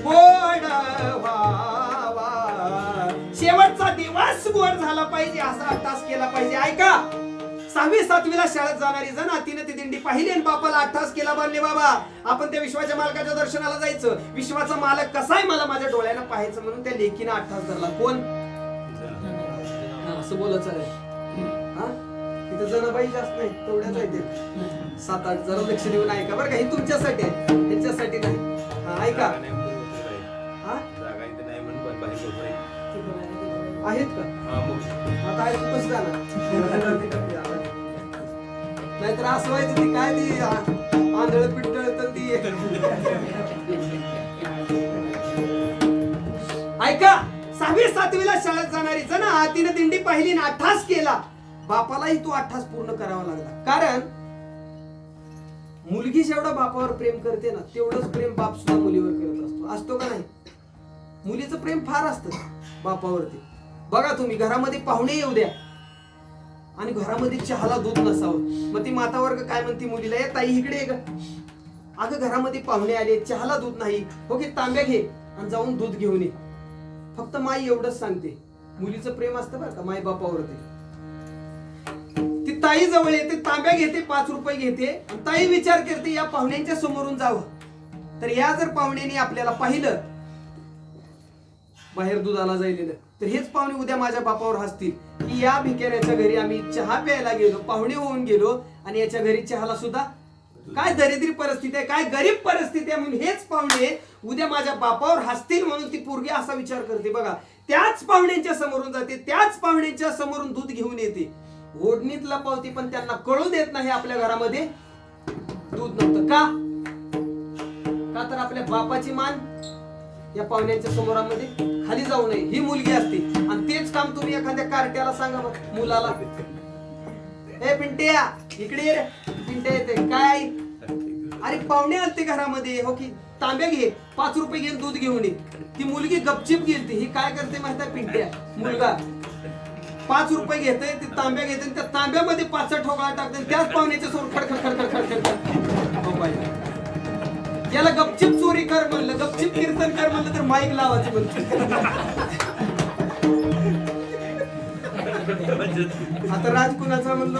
गोड व्हावा, शेवटचा दिवस गोड झाला पाहिजे असा अट्टहास केला पाहिजे. ऐका, 6वी-7वीला शाळेत जाणारी जण तिने ती दिंडी पाहिली आणि बापाला अट्टहास केला, बांधले, बाबा आपण त्या विश्वाच्या मालकाच्या दर्शनाला जायचं, विश्वाचा मालक कसा आहे मला माझ्या डोळ्यानं पाहायचं म्हणून त्या लेकीनं अट्टहास धरला. कोण? असं बोलत चालेल. तिथे जनाबाई जास्त नाही, तेवढ्याच आहे ते 7-8. जरा लक्ष देऊन ऐका बरं का, हे तुमच्यासाठी आहे, त्यांच्यासाठी नाही. ऐका, आहेत का? आता आहे कसं जाणार? नाहीतर असं व्हायचं ती काय ती आंधळ पिटळ तर ती ऐका, 6वी-7वीला शाळेत जाणारी जना तिने दिंडी पाहिली ना, 8 केला. बापालाही तो 8 पूर्ण करावा लागला. कारण मुलगी जेवढं बापावर प्रेम करते ना, तेवढंच प्रेम बाप सुद्धा मुलीवर करत असतो. असतो का नाही? मुलीचं प्रेम फार असतं बापावरती. बघा तुम्ही, घरामध्ये पाहुणे येऊ द्या आणि घरामध्ये चहाला दूध नसावं, मग ती माता वर्ग काय म्हणते मुलीला, ए ताई इकडे ये ग. अगं घरामध्ये पाहुणे आले, चहाला दूध नाही, हो की तांब्या घे आणि जाऊन दूध घेऊन ये. फक्त माई एवढंच सांगते. मुलीचं प्रेम असतं बरं का माई बापावरती. ती ताई जवळ येते, तांब्या घेते, 5 रुपये घेते आणि ताई विचार करते या पाहुण्यांच्या समोरून जावं. तर या जर पाहुण्यांनी आपल्याला पाहिलं बाहेर दुधाला जायलेलं, तर हेच पाहुणे उद्या माझ्या बापावर हसतील की या भिकाऱ्याच्या घरी आम्ही चहा प्यायला गेलो, पाहुणे होऊन गेलो आणि याच्या घरी चहाला सुद्धा काय दरिद्री परिस्थिती आहे, काय गरीब परिस्थिती आहे, म्हणून हेच पाहुणे उद्या माझ्या बापावर हसतील. म्हणून ती पोरगी असा विचार करते. बघा, त्याच पाहुण्यांच्या समोरून जाते, त्याच पाहुण्यांच्या समोरून दूध घेऊन येते. ओढणीत लपवती, पण त्यांना कळू देत नाही आपल्या घरामध्ये दूध नव्हतं. का तर आपल्या बापाची मान या पाहुण्यांच्या समोरामध्ये खाली जाऊ नये ही मुलगी असते. आणि तेच काम तुम्ही एखाद्या कार्ट्याला सांगा बघ, मुलाला, ए पिंट्या इकडे ये रे. पिंट्या येते, काय अरे पाहुणे आलते घरामध्ये, हो की तांब्या घे, 5 रुपये घेऊन दूध घेऊन ये. ती मुलगी गपचिप गेलती. ही काय करते माहिती आहे पिंट्या, मुलगा 5 रुपये घेते, ती तांब्या घेते, त्या तांब्यामध्ये 5 ठोकळा टाकते, त्याच पाहुण्याच्या समोर खडखड खडखड खडखड. याला गपचिप चोरी कर म्हणलं, गपचिप कीर्तन कर म्हणलं तर माईक लावायचं म्हणलं. आता राज कुणाचा म्हणलो,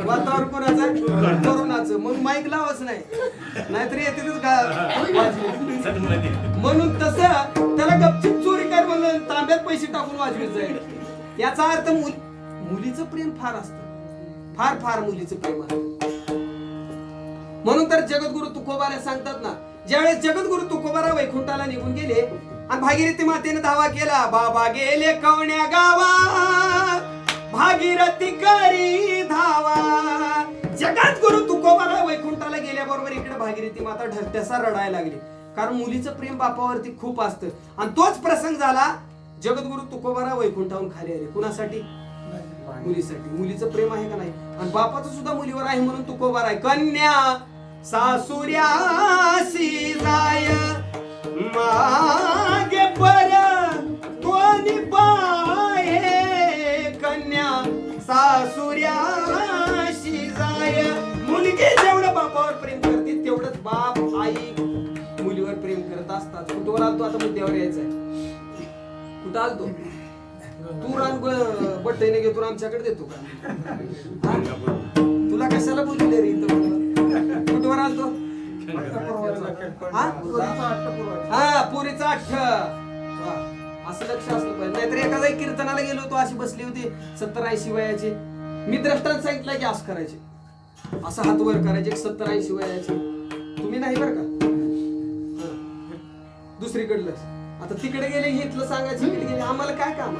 वातावरण कुणाचं, तरुणाचं, मग माईक लावाच नाही, नाहीतरी येतेच म्हणून तसं त्याला गपचिप चोरी कर म्हणलं, तांब्यात पैसे टाकून वाजवीत जाईल. याचा अर्थ मुलीचं प्रेम फार असतं, फार फार मुलीचं प्रेम असतं. म्हणून तर जगद्गुरु तुकोबारा सांगतात ना, ज्यावेळेस जगद्गुरु तुकोबारा वैकुंठाला निघून गेले आणि भागीरथी मातेने धावा केला, बाबा गेले कवण्या गावा, भागीरथी करी धावा. जगद्गुरु तुकोबारा वैकुंठाला गेल्याबरोबर इकडे भागीरथी माता ढसढसा रडायला लागली. कारण मुलीचं प्रेम बापावरती खूप असतं. आणि तोच प्रसंग झाला, जगद्गुरु तुकोबारा वैकुंठाहून खाली आले. कुणासाठी? मुलीसाठी. मुलीचं प्रेम आहे का नाही? आणि बापाचं सुद्धा मुलीवर आहे म्हणून तुकोबारा आहे. कन्या सासुर्यासी जाय मागे पर कोणी पाहे, कन्या सासुर्यासी जाय. मुलगी जेवढं बापावर प्रेम करते तेवढंच बाप आई मुलीवर प्रेम करत असतात. कुठवर आलतो आता मुद्द्यावर यायचंय. कुठं आलतो? तू रान बट्टेने घेतो आमच्याकडे देतो का? तुला कशाला बोलले रे इथं? कुठवर आलतो? हा पुरीचा 8. असं लक्ष असलं पाहिजे. नाहीतर एखाद्या कीर्तनाला गेलो होतो, अशी बसली होती 70-80 वयाची. मी द्रष्टांत सांगितलं की असं करायचे, असं हात वर करायचे 70-80 वयाचे. तुम्ही नाही बरं का, दुसरीकडलं. आता तिकडे गेले इथलं सांगायचं, इकडे गेले आम्हाला काय काम?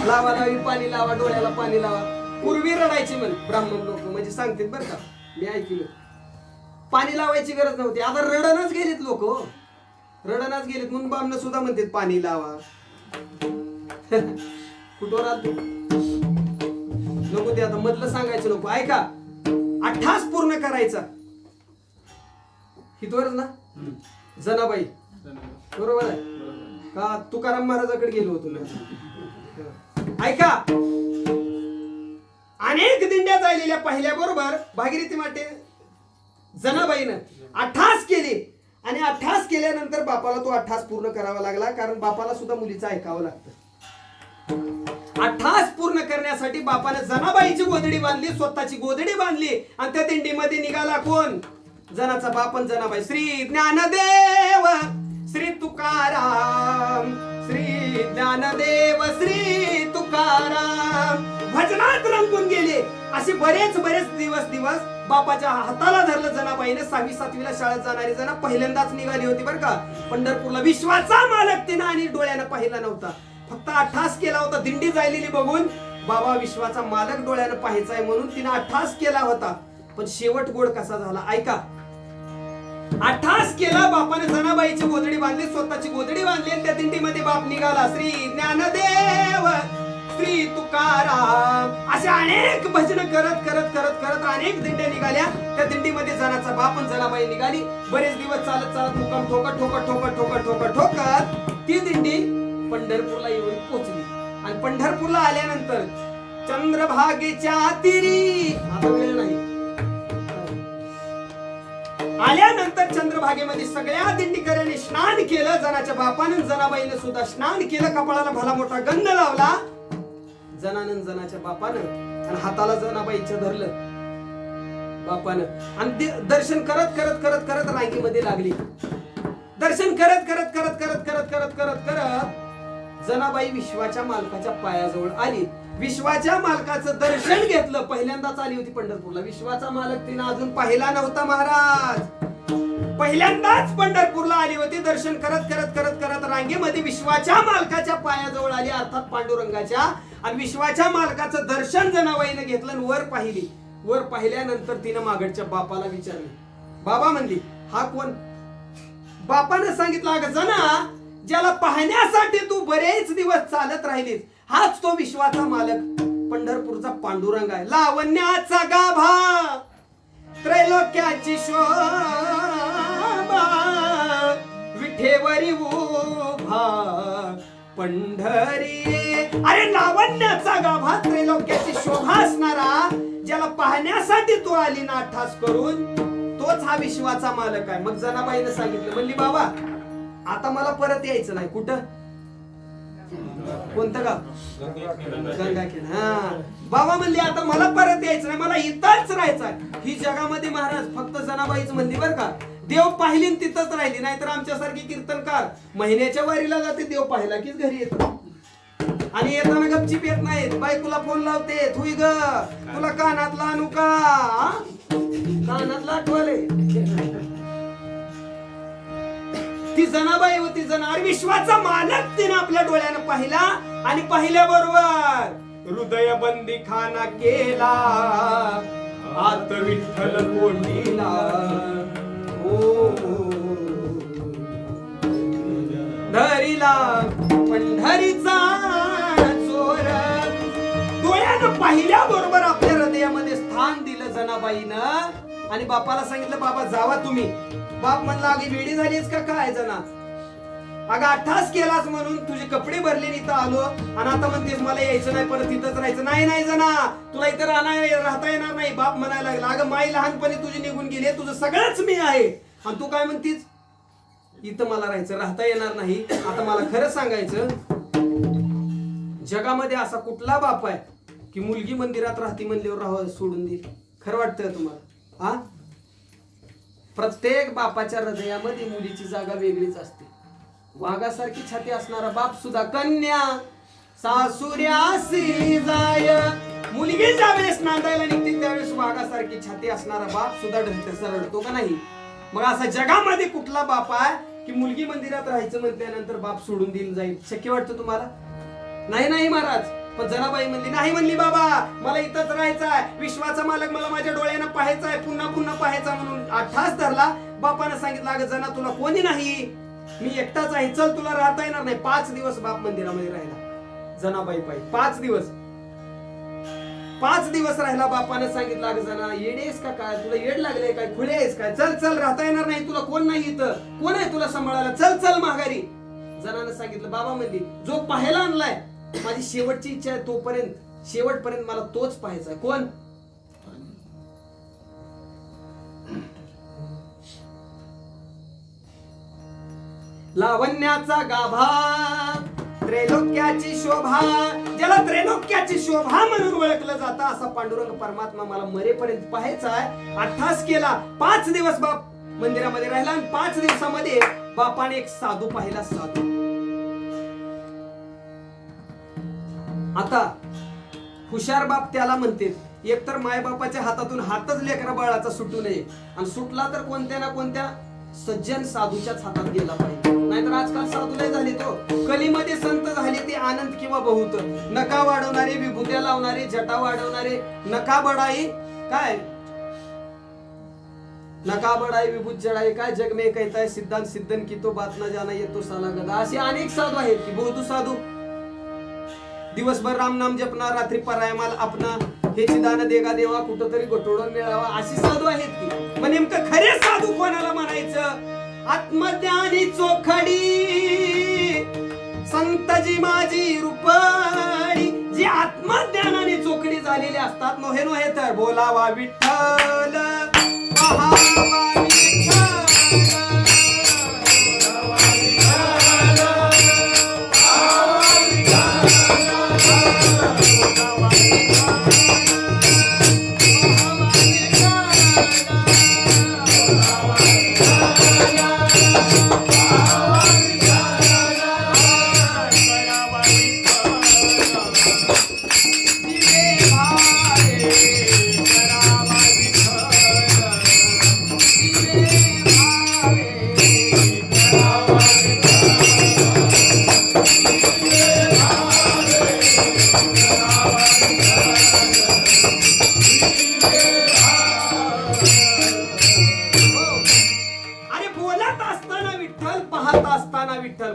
लावा लावी पाणी लावा, डोळ्याला पाणी लावा. पूर्वी रडायची म्हण ब्राह्मण लोक, म्हणजे सांगतात बरं का, मी ऐकलं. पाणी लावायची गरज नव्हती. आता रडणच गेलीत लोक, रडणच गेलीत म्हणून बामण सुद्धा म्हणतात पाणी लावा. कुठवर आलतो? नको ते आता मधलं सांगायचं नको. ऐका, 8 पूर्ण करायचा. हितवरच ना जनाबाई, बरोबर आहे का? तुकाराम महाराजाकडे गेलो होतो मी. ऐका, अनेक दिंड्या जायलेल्या पहिल्या बरोबर भागीरथी माते जनाबाईनं 8 केले. आणि 8 केल्यानंतर बापाला तो 8 पूर्ण करावा लागला. कारण बापाला सुद्धा मुलीचं ऐकावं लागतं. 8 पूर्ण करण्यासाठी बापाने जनाबाईची गोधडी बांधली, स्वतःची गोधडी बांधली. आणि त्या दिंडीमध्ये निघाला कोण? जनाचा बाप आणि जनाबाई. श्री ज्ञानदेव श्री तुकाराम, श्री ज्ञानदेव श्री तुकाराम भजनात रंगून गेले. असे बरेच दिवस बापाच्या हाताला धरलं जनाबाईने. 6वी-7वीला शाळेत जाणारी जना पहिल्यांदाच निघाली होती बरं का पंढरपूरला. विश्वाचा मालक तिनं आणि डोळ्यानं पाहिला नव्हता, फक्त 8 केला होता. दिंडी जायलेली बघून बाबा विश्वाचा मालक डोळ्यानं पाहायचाय म्हणून तिनं 8 केला होता. पण शेवट गोड कसा झाला ऐका. अट्टास केला बापाने जनाबाईची गोधडी बांधली, स्वतःची गोधडी बांधली आणि त्या दिंडीमध्ये बाप निघाला. श्री ज्ञानदेव, श्री तुकाराम असे अनेक भजन करत करत करत करत अनेक दिंड्या निघाल्या. त्या दिंडीमध्ये जनाचा बाप आणि जनाबाई निघाली. बरेच दिवस चालत चालत मुक्काम ठोकत ठोकत ठोकत ठोकत ठोकत ठोकत ती दिंडी पंढरपूरला येऊन पोहोचली. आणि पंढरपूरला आल्यानंतर चंद्रभागेच्या तीरी, आता वेळ नाही, आल्यानंतर चंद्रभागेमध्ये सगळ्या दिंडीकऱ्यांनी स्नान केलं. जनाच्या बापानं जनाबाईनं सुद्धा स्नान केलं. कपाळाला भला मोठा गंध लावला जनानं जनाच्या बापानं आणि हाताला जनाबाईच्या धरलं बापानं. आणि दर्शन करत करत करत करत रांगेमध्ये लागली. दर्शन करत करत करत करत करत करत करत करत जनाबाई विश्वाच्या मालकाच्या पायाजवळ आली. विश्वाच्या मालकाचं दर्शन घेतलं. पहिल्यांदाच आली होती पंढरपूरला. विश्वाचा मालक तिने अजून पाहिला नव्हता महाराज. पहिल्यांदाच पंढरपूरला आली होती. दर्शन करत करत करत करत रांगेमध्ये विश्वाच्या मालकाच्या पायाजवळ आली, अर्थात पांडुरंगाच्या. आणि विश्वाच्या मालकाचं दर्शन जनाबाईने घेतलं आणि वर पाहिली. वर पाहिल्यानंतर तिनं मागडच्या बापाला विचारलं. बाबा म्हणली, हा कोण? बापाने सांगितलं, अगं जना, ज्याला पाहण्यासाठी तू बरेच दिवस चालत राहिलीस, हाच तो विश्वाचा मालक पंढरपूरचा पांडुरंग आहे. लावण्याचा गाभा, त्रैलोक्याची शोभा, विठेवरी उभा पंढरी. अरे लावण्याचा गाभा, त्रैलोक्याची शोभा असणारा, ज्याला पाहण्यासाठी तू आली ना ठास करून, तोच हा विश्वाचा मालक आहे. मग जनाबाईने सांगितलं, म्हणली बाबा आता मला परत यायचं नाही. कुठं? कोणतं गाव? गंगाखेड. हा बाबा म्हणली, आता मला परत यायचं नाही, मला इथंच राहायचं आहे. ही जगामध्ये महाराज फक्त जनाबाईच म्हणली बर का. देव पाहिली तिथंच राहिली. नाहीतर आमच्यासारखी कीर्तनकार महिन्याच्या वारीला जाते, देव पाहिला कीच घरी येतो. आणि येताना गपचीप येत नाहीत. बायकोला फोन लावते, थुई ग तुला कानातला आणू का? कानातला आठवले. ती जनाबाई होती. जनार विश्वाचा मालक तिने आपल्या डोळ्यानं पाहिला. आणि पाहिल्याबरोबर हृदय बंदी खाना केला, आत विठ्ठल कोंडीला. धरीला पंढरीचा चोर. डोळ्यानं पाहिल्याबरोबर आपल्या हृदयामध्ये स्थान दिलं जनाबाईनं. आणि बापाला सांगितलं, बाबा जावा तुम्ही. बाप म्हणला, अगं वेडी झालीस का काय जना? अगं अट्टास केलास म्हणून तुझे कपडे भरले इथं आलो आणि आता म्हणतेस मला यायचं नाही, परत इथंच राहायचं नाही. नाही जना, तुला इथं राहता येणार नाही. बाप म्हणायला लागला, अगं माई लहानपणी तुझी निघून गेली, तुझं सगळंच मी आहे आणि तू काय म्हणतीस इथं मला राहायचं, राहता येणार नाही. आता मला खरं सांगायचं, जगामध्ये असा कुठला बाप आहे की मुलगी मंदिरात राहती म्हणल्यावर राहावं सोडून देईल? खरं वाटतं तुम्हाला? हा, प्रत्येक बापाच्या हृदयामध्ये मुलीची जागा वेगळीच असते. वाघासारखी छाती असणारा बाप सुद्धा कन्या सासुऱ्यासी जाय. मुलगी ज्यावेळेस नांदायला निघते त्यावेळेस वाघासारखी छाती असणारा बाप सुद्धा रडतो का नाही? मग असा जगामध्ये कुठला बाप आहे की मुलगी मंदिरात राहायचं म्हटल्यानंतर बाप सोडून देईल जाईल? शक्य वाटतं तुम्हाला? नाही नाही महाराज. पण जनाबाई म्हणली, नाही म्हणली बाबा, मला इथंच राहायचं आहे. विश्वाचा मालक मला माझ्या डोळ्यानं पाहायचा आहे, पुन्हा पुन्हा पाहायचा म्हणून अट्टास धरला. बापानं सांगितलं, अगं जना तुला कोणी नाही, मी एकटाच आहे, चल तुला राहता येणार नाही. 5 दिवस बाप मंदिरामध्ये राहिला जनाबाई पाहिजे. 5 दिवस 5 दिवस राहिला. बापानं सांगितलं, अगं जना येडेस का काय, तुला येड लागले काय, खुले आहेस काय, चल चल राहता येणार नाही, तुला कोण नाही इथं, कोण आहे तुला सांभाळायला, चल चल माघारी. जनानं सांगितलं, बाबा म्हणली, जो पाहायला आणलाय माझी शेवटची इच्छा आहे, तोपर्यंत शेवटपर्यंत मला तोच पाहायचा आहे. कोण? लावण्याचा गाभा, त्रैलोक्याची शोभा, ज्याला त्रैलोक्याची शोभा म्हणून ओळखलं जातं असा पांडुरंग परमात्मा मला मरेपर्यंत पाहायचा आहे. अट्टास केला. 5 दिवस बाप मंदिरामध्ये राहिला आणि 5 दिवसामध्ये बापाने एक साधू पाहिला. साधू आता हुशार बाप त्याला म्हणते, एकतर मायबापाच्या हातातून हातच लेकरा बाळाचा सुटू नये आणि सुटला तर कोणत्या ना कोणत्या सज्जन साधूच्याच हातात गेला पाहिजे. नाहीतर आजकाल साधू नाही झाले, तो कलीमध्ये संत झाले ते आनंद किंवा बहुत. नका वाढवणारे, विभूत्या लावणारे, जटा वाढवणारे, नका बडाई काय नका बडाई विभूत जडाई, काय जग में कहता है सिद्धांत सिद्धन की तो बात न जाना ये तो साला गदा. असे अनेक साधू आहेत की बहुतू साधू दिवसभर राम नाम जपना, रात्री परायमाल आपना, हे चिदान देगा देवा, कुठंतरी गोटोडून मिळावा, अशी साधू आहेत की. मग नेमकं खरे साधू कोणाला म्हणायचं? आत्मज्ञानी चोखडी संतजी माझी रूपडी, जी आत्मज्ञानाने चोखडी झालेली असतात. नोहे नोहे तर बोलावा विठ्ठल, पहावा विठ्ठल.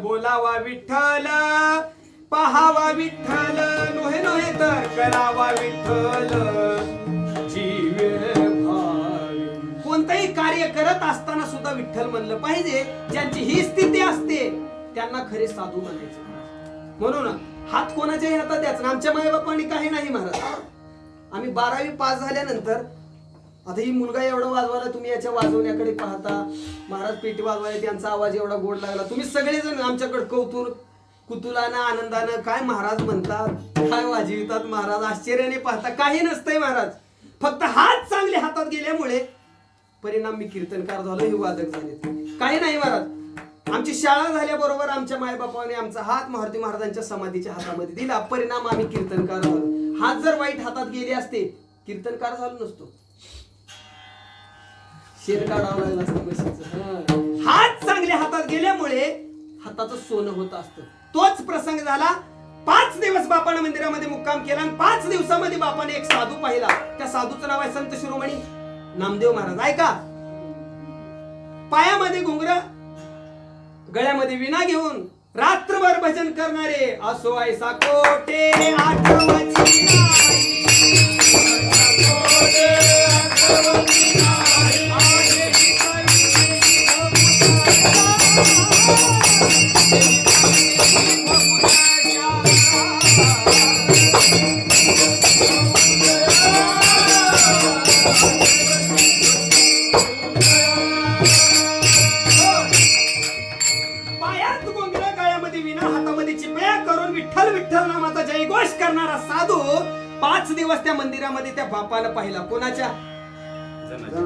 बोलावा विठ्ठल, पहावा विठ्ठल, नोहे नोहे तर करावा विठ्ठल, जीवे भावी. कोणतंही कार्य करत असताना सुद्धा विठ्ठल म्हणलं पाहिजे. ज्यांची ही स्थिती असते त्यांना खरे साधू म्हणायचं. म्हणून हात कोणाच्याही हातात द्यायचा. आमच्या मायबापांनी काही नाही महाराज. आम्ही 12वी पास झाल्यानंतर, आता ही मुलगा एवढा वाजवायला, तुम्ही याच्या वाजवण्याकडे पाहता. महाराज पेटी वाजवायला, त्यांचा आवाज एवढा गोड लागला. तुम्ही सगळेजण आमच्याकडे कौतुक कुतुलानं आनंदानं काय महाराज म्हणतात, काय वाजवितात महाराज, आश्चर्याने पाहता. काही नसतंय महाराज, फक्त हात चांगले हातात गेल्यामुळे परिणाम मी कीर्तनकार झालो, हे वादक झाले. काही नाही महाराज. आमची शाळा झाल्याबरोबर आमच्या मायबापाने आमचा हात मारुती महाराजांच्या समाधीच्या हातामध्ये दिला. परिणाम आम्ही कीर्तनकार झालो. हात जर वाईट हातात गेले असते, कीर्तनकार झालो नसतो. शेर काढावं लागलं असतं म्हशीचं. हात चांगले हातात गेल्यामुळे हाताचं सोनं होत असतं. तोच प्रसंग झाला. 5 दिवस बापाने मंदिरामध्ये मुक्काम केला आणि 5 दिवसामध्ये बापाने एक साधू पाहिला. त्या साधूचं नाव आहे संत शिरोमणी नामदेव महाराज. ऐका, पायामध्ये घुंगरं, गळ्यामध्ये विणा घेऊन रात्रभर भजन करणारे. असो ऐसा कोटे आठवची नाही, पायात गोंगरा, गळ्यामध्ये विना, हातामध्ये चिपळ्या करून विठ्ठल विठ्ठल नामाचा जयघोष करणारा साधू 5 दिवस त्या मंदिरामध्ये त्या बापानं पाहिला. कोणाच्या?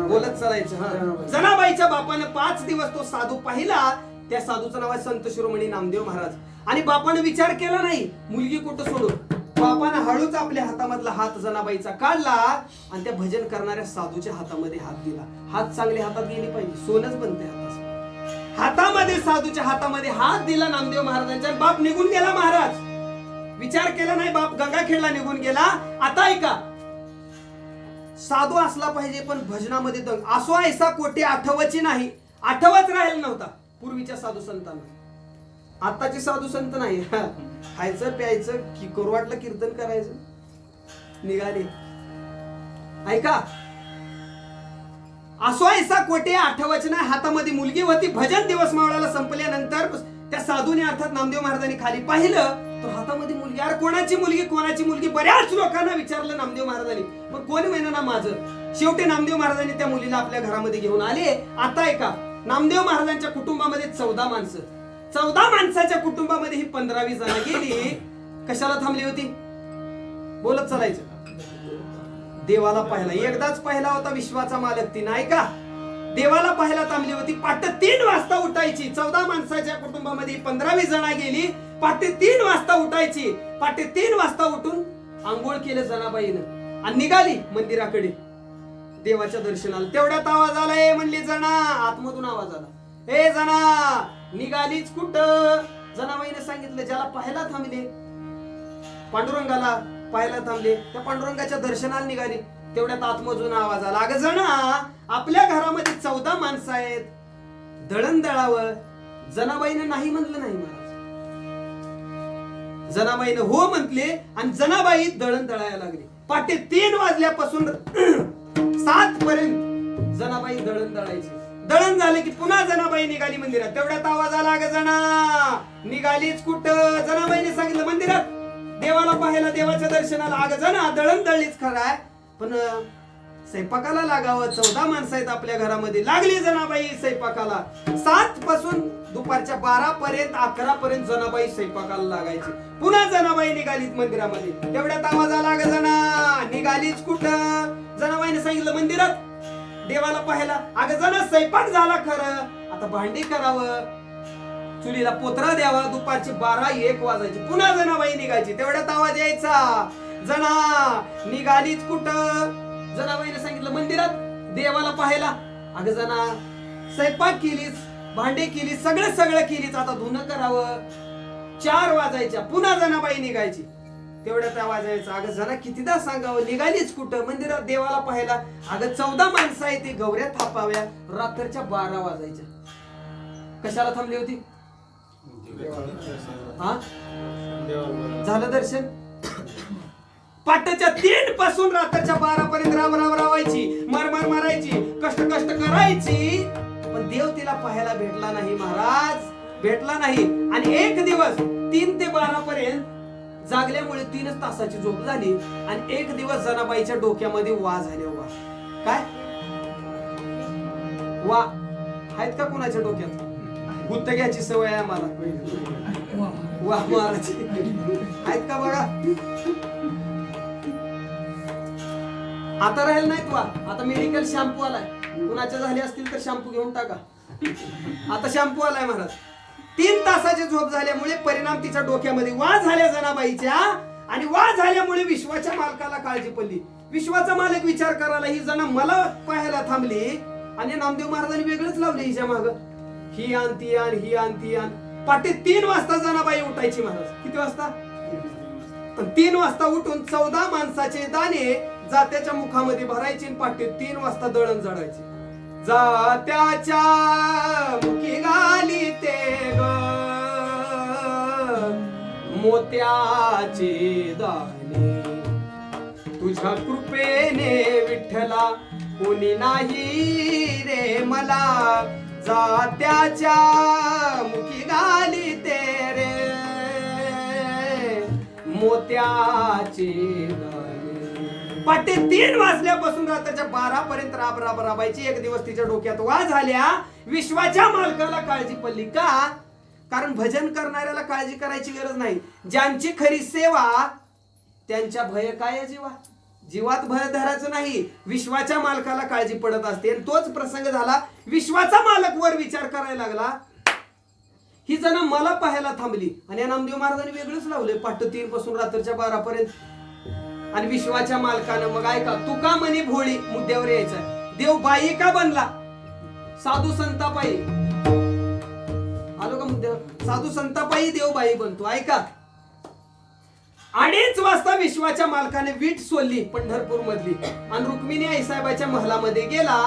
बोलत चालायचं. जनाबाईच्या बापानं 5 दिवस तो साधू पाहिला. त्या साधूचं नाव आहे संत शिरोमणी नामदेव महाराज. आणि बापानं विचार केला नाही मुलगी कुठं सोडू. बापानं हळूच आपल्या हातामधला हात जनाबाईचा काढला आणि त्या भजन करणाऱ्या साधूच्या हातामध्ये हात दिला. हात चांगले हातात गेली पाहिजे, सोनच बनते हातात. हातामध्ये, साधूच्या हातामध्ये हात दिला नामदेव महाराजांच्या. बाप निघून गेला महाराज. विचार केला नाही, बाप गंगाखेडला निघून गेला. आता ऐका, साधू असला पाहिजे पण भजनामध्ये दंग. असो ऐसा कोटे आठवची नाही. आठवच राहिला नव्हता पूर्वीच्या साधू संतांना. आताचे साधू संत नाही. खायचं प्यायचं की करू वाटलं कीर्तन करायचं, निघाले. ऐका, असो ऐसा कोटे आठवच नाही. हातामध्ये मुलगी होती. भजन दिवस मावळाला संपल्यानंतर त्या साधूने अर्थात नामदेव महाराजांनी खाली पाहिलं तर हातामध्ये मुलगी. अरे कोणाची मुलगी, कोणाची मुलगी, बऱ्याच लोकांना विचारलं नामदेव महाराजांनी, पण कोणी म्हणा ना माझं. शेवटी नामदेव महाराजांनी त्या मुलीला आपल्या घरामध्ये घेऊन आले. आता ऐका, नामदेव महाराजांच्या कुटुंबामध्ये 14 माणसं. 14 माणसाच्या कुटुंबामध्ये ही 15वी जण गेली. कशाला थांबली होती? बोलत चालायचं. देवाला पाहिला. एकदाच पाहिला होता विश्वाचा मालक ती, नाही का? देवाला पाहायला थांबली होती. पहाटे 3 वाजता उठायची. 14 माणसाच्या कुटुंबामध्ये 15वी जण गेली. पहाटे 3 वाजता उठायची. पहाटे 3 वाजता उठून आंघोळ केलं जनाबाईनं आणि निघाली मंदिराकडे देवाच्या दर्शनाला. तेवढ्यात आवाज आला, ए म्हणली जना. आतमधून आवाज आला, ए जना निघालीच कुठं? जनाबाईने सांगितलं, ज्याला पाहायला थांबले, पांडुरंगाला पाहायला थांबले, त्या पांडुरंगाच्या दर्शनाला निघाली. तेवढ्यात आतमधून आवाज आला, अगं जना आपल्या घरामध्ये 14 माणसं आहेत, दळण दळावं. जनाबाईनं नाही म्हणलं नाही महाराज. जनाबाईनं हो म्हटले आणि जनाबाई दळण दळायला लागली. पहाटे 3 वाजल्यापासून 7 पर्यंत जनाबाई दळण दळायची. दळण झाले की पुन्हा जनाबाई निघाली मंदिरात. तेवढ्यात आवाज आला, अगं जना निघालीच कुठं? जनाबाईने सांगितलं मंदिरात देवाला पाहायला, देवाच्या दर्शनाला. अगं जना दळण दळलीच खरं आहे, पण स्वयंपाकाला लागावं. 14 माणसं आहेत आपल्या घरामध्ये. लागली जनाबाई स्वयंपाकाला. 7 पासून दुपारच्या 12 पर्यंत 11 पर्यंत जनाबाई स्वयंपाकाला लागायची. पुन्हा जनाबाई निघालीच मंदिरामध्ये. तेवढ्यात आवाज आला, अगं जना निघालीच कुठं? जनाबाईने सांगितलं मंदिरात देवाला पाहायला. अगं जना स्वयंपाक झाला खरं, आता भांडी करावं, चुलीला पोतरा द्यावा. दुपारचे 12-1 वाजायचे. पुन्हा जनाबाई निघायची. तेवढ्यात आवाज यायचा, जना निघालीच कुठं? जनाबाईने सांगितलं मंदिरात देवाला पाहायला. अगं जना स्वयंपाक केलीच, भांडे केली, सगळं केलीच, आता धुणं करावं. 4 वाजायच्या. पुन्हा जनाबाई निघायची. तेवढ्यात आवाज यायचा, अगं जना कितीदा सांगावं निघालीच कुठं? मंदिरात देवाला पाहायला. अगं 14 माणसं आहे, ती गौऱ्या थापाव्या. रात्रीच्या 12 वाजायच्या. कशाला थांबली होती? हा झालं दर्शन. पाटाच्या 3 पासून रात्रीच्या 12 पर्यंत राम रावायची, मार मारायची, कष्ट करायची, पण देव तिला पाहायला भेटला नाही महाराज, भेटला नाही. आणि एक दिवस 3 ते 12 पर्यंत जागल्यामुळे 3च तासाची झोप झाली. आणि एक दिवस जनाबाईच्या डोक्यामध्ये वा झाले. वा काय वा आहेत का कुणाच्या डोक्यात? गुत्तग्याची सवय आहे मला, वा मारायची आहेत का बघा? आता राहील नाहीत वा. आता मेडिकल शॅम्पू आलाय, कुणाच्या झाले असतील तर शॅम्पू घेऊन टाका. आता शॅम्पू आलाय महाराज. 3 तासाची झोप झाल्यामुळे परिणाम तिच्या डोक्यामध्ये वा झाल्या जनाबाईच्या. आणि वा झाल्यामुळे विश्वाच्या मालकाला काळजी पडली. विश्वाचा मालक विचार करायला, ही जना मला पाहायला थांबली आणि नामदेव महाराजांनी वेगळंच लावले हिच्या माग. ही आणती आण, ही आणती आण. पहाटे 3 वाजता जनाबाई उठायची महाराज. किती वाजता? 3 वाजता उठून 14 माणसाचे दाणे जात्याच्या मुखामध्ये भरायचे. पहाटे 3 वाजता दळण जळायचे. जात्याच्या मुखी घाली ते ग मोत्याचे दाणे, तुझ्या कृपेने विठ्ठला कोणी नाही रे मला. जात्याच्या मुखी घाली ते रे मोत्याचे दाणे. पहाटे 3 वाजल्यापासून रात्रीच्या 12 पर्यंत राबायची. एक दिवस तिच्या डोक्यात वा झाल्या. विश्वाच्या मालकाला काळजी पडली. का? कारण भजन करणाऱ्याला काळजी करायची गरज नाही. ज्यांची खरी सेवा त्यांच्या भय काय जीवा, जीवात भय धरायचं नाही. विश्वाच्या मालकाला काळजी पडत असते. आणि तोच प्रसंग झाला. विश्वाचा मालक वर विचार करायला लागला, ही जण मला पाहायला थांबली. आणि या नामदेव महाराजांनी वेगळंच लावलंय पहाटे 3 पासून रात्रीच्या 12 पर्यंत. आणि विश्वाच्या मालकानं मग ऐका, तुका म्हणे भोळी, मुद्द्यावर यायचं. देव बाई का बनला? साधू संतापायी. आलो का मुद्द्यावर? साधू संतापायी देव बाई बनतो. ऐका, 2:30 वाजता विश्वाच्या मालकाने वीट सोडली पंढरपूर मधली आणि रुक्मिणी आईसाहेबाच्या महलामध्ये गेला.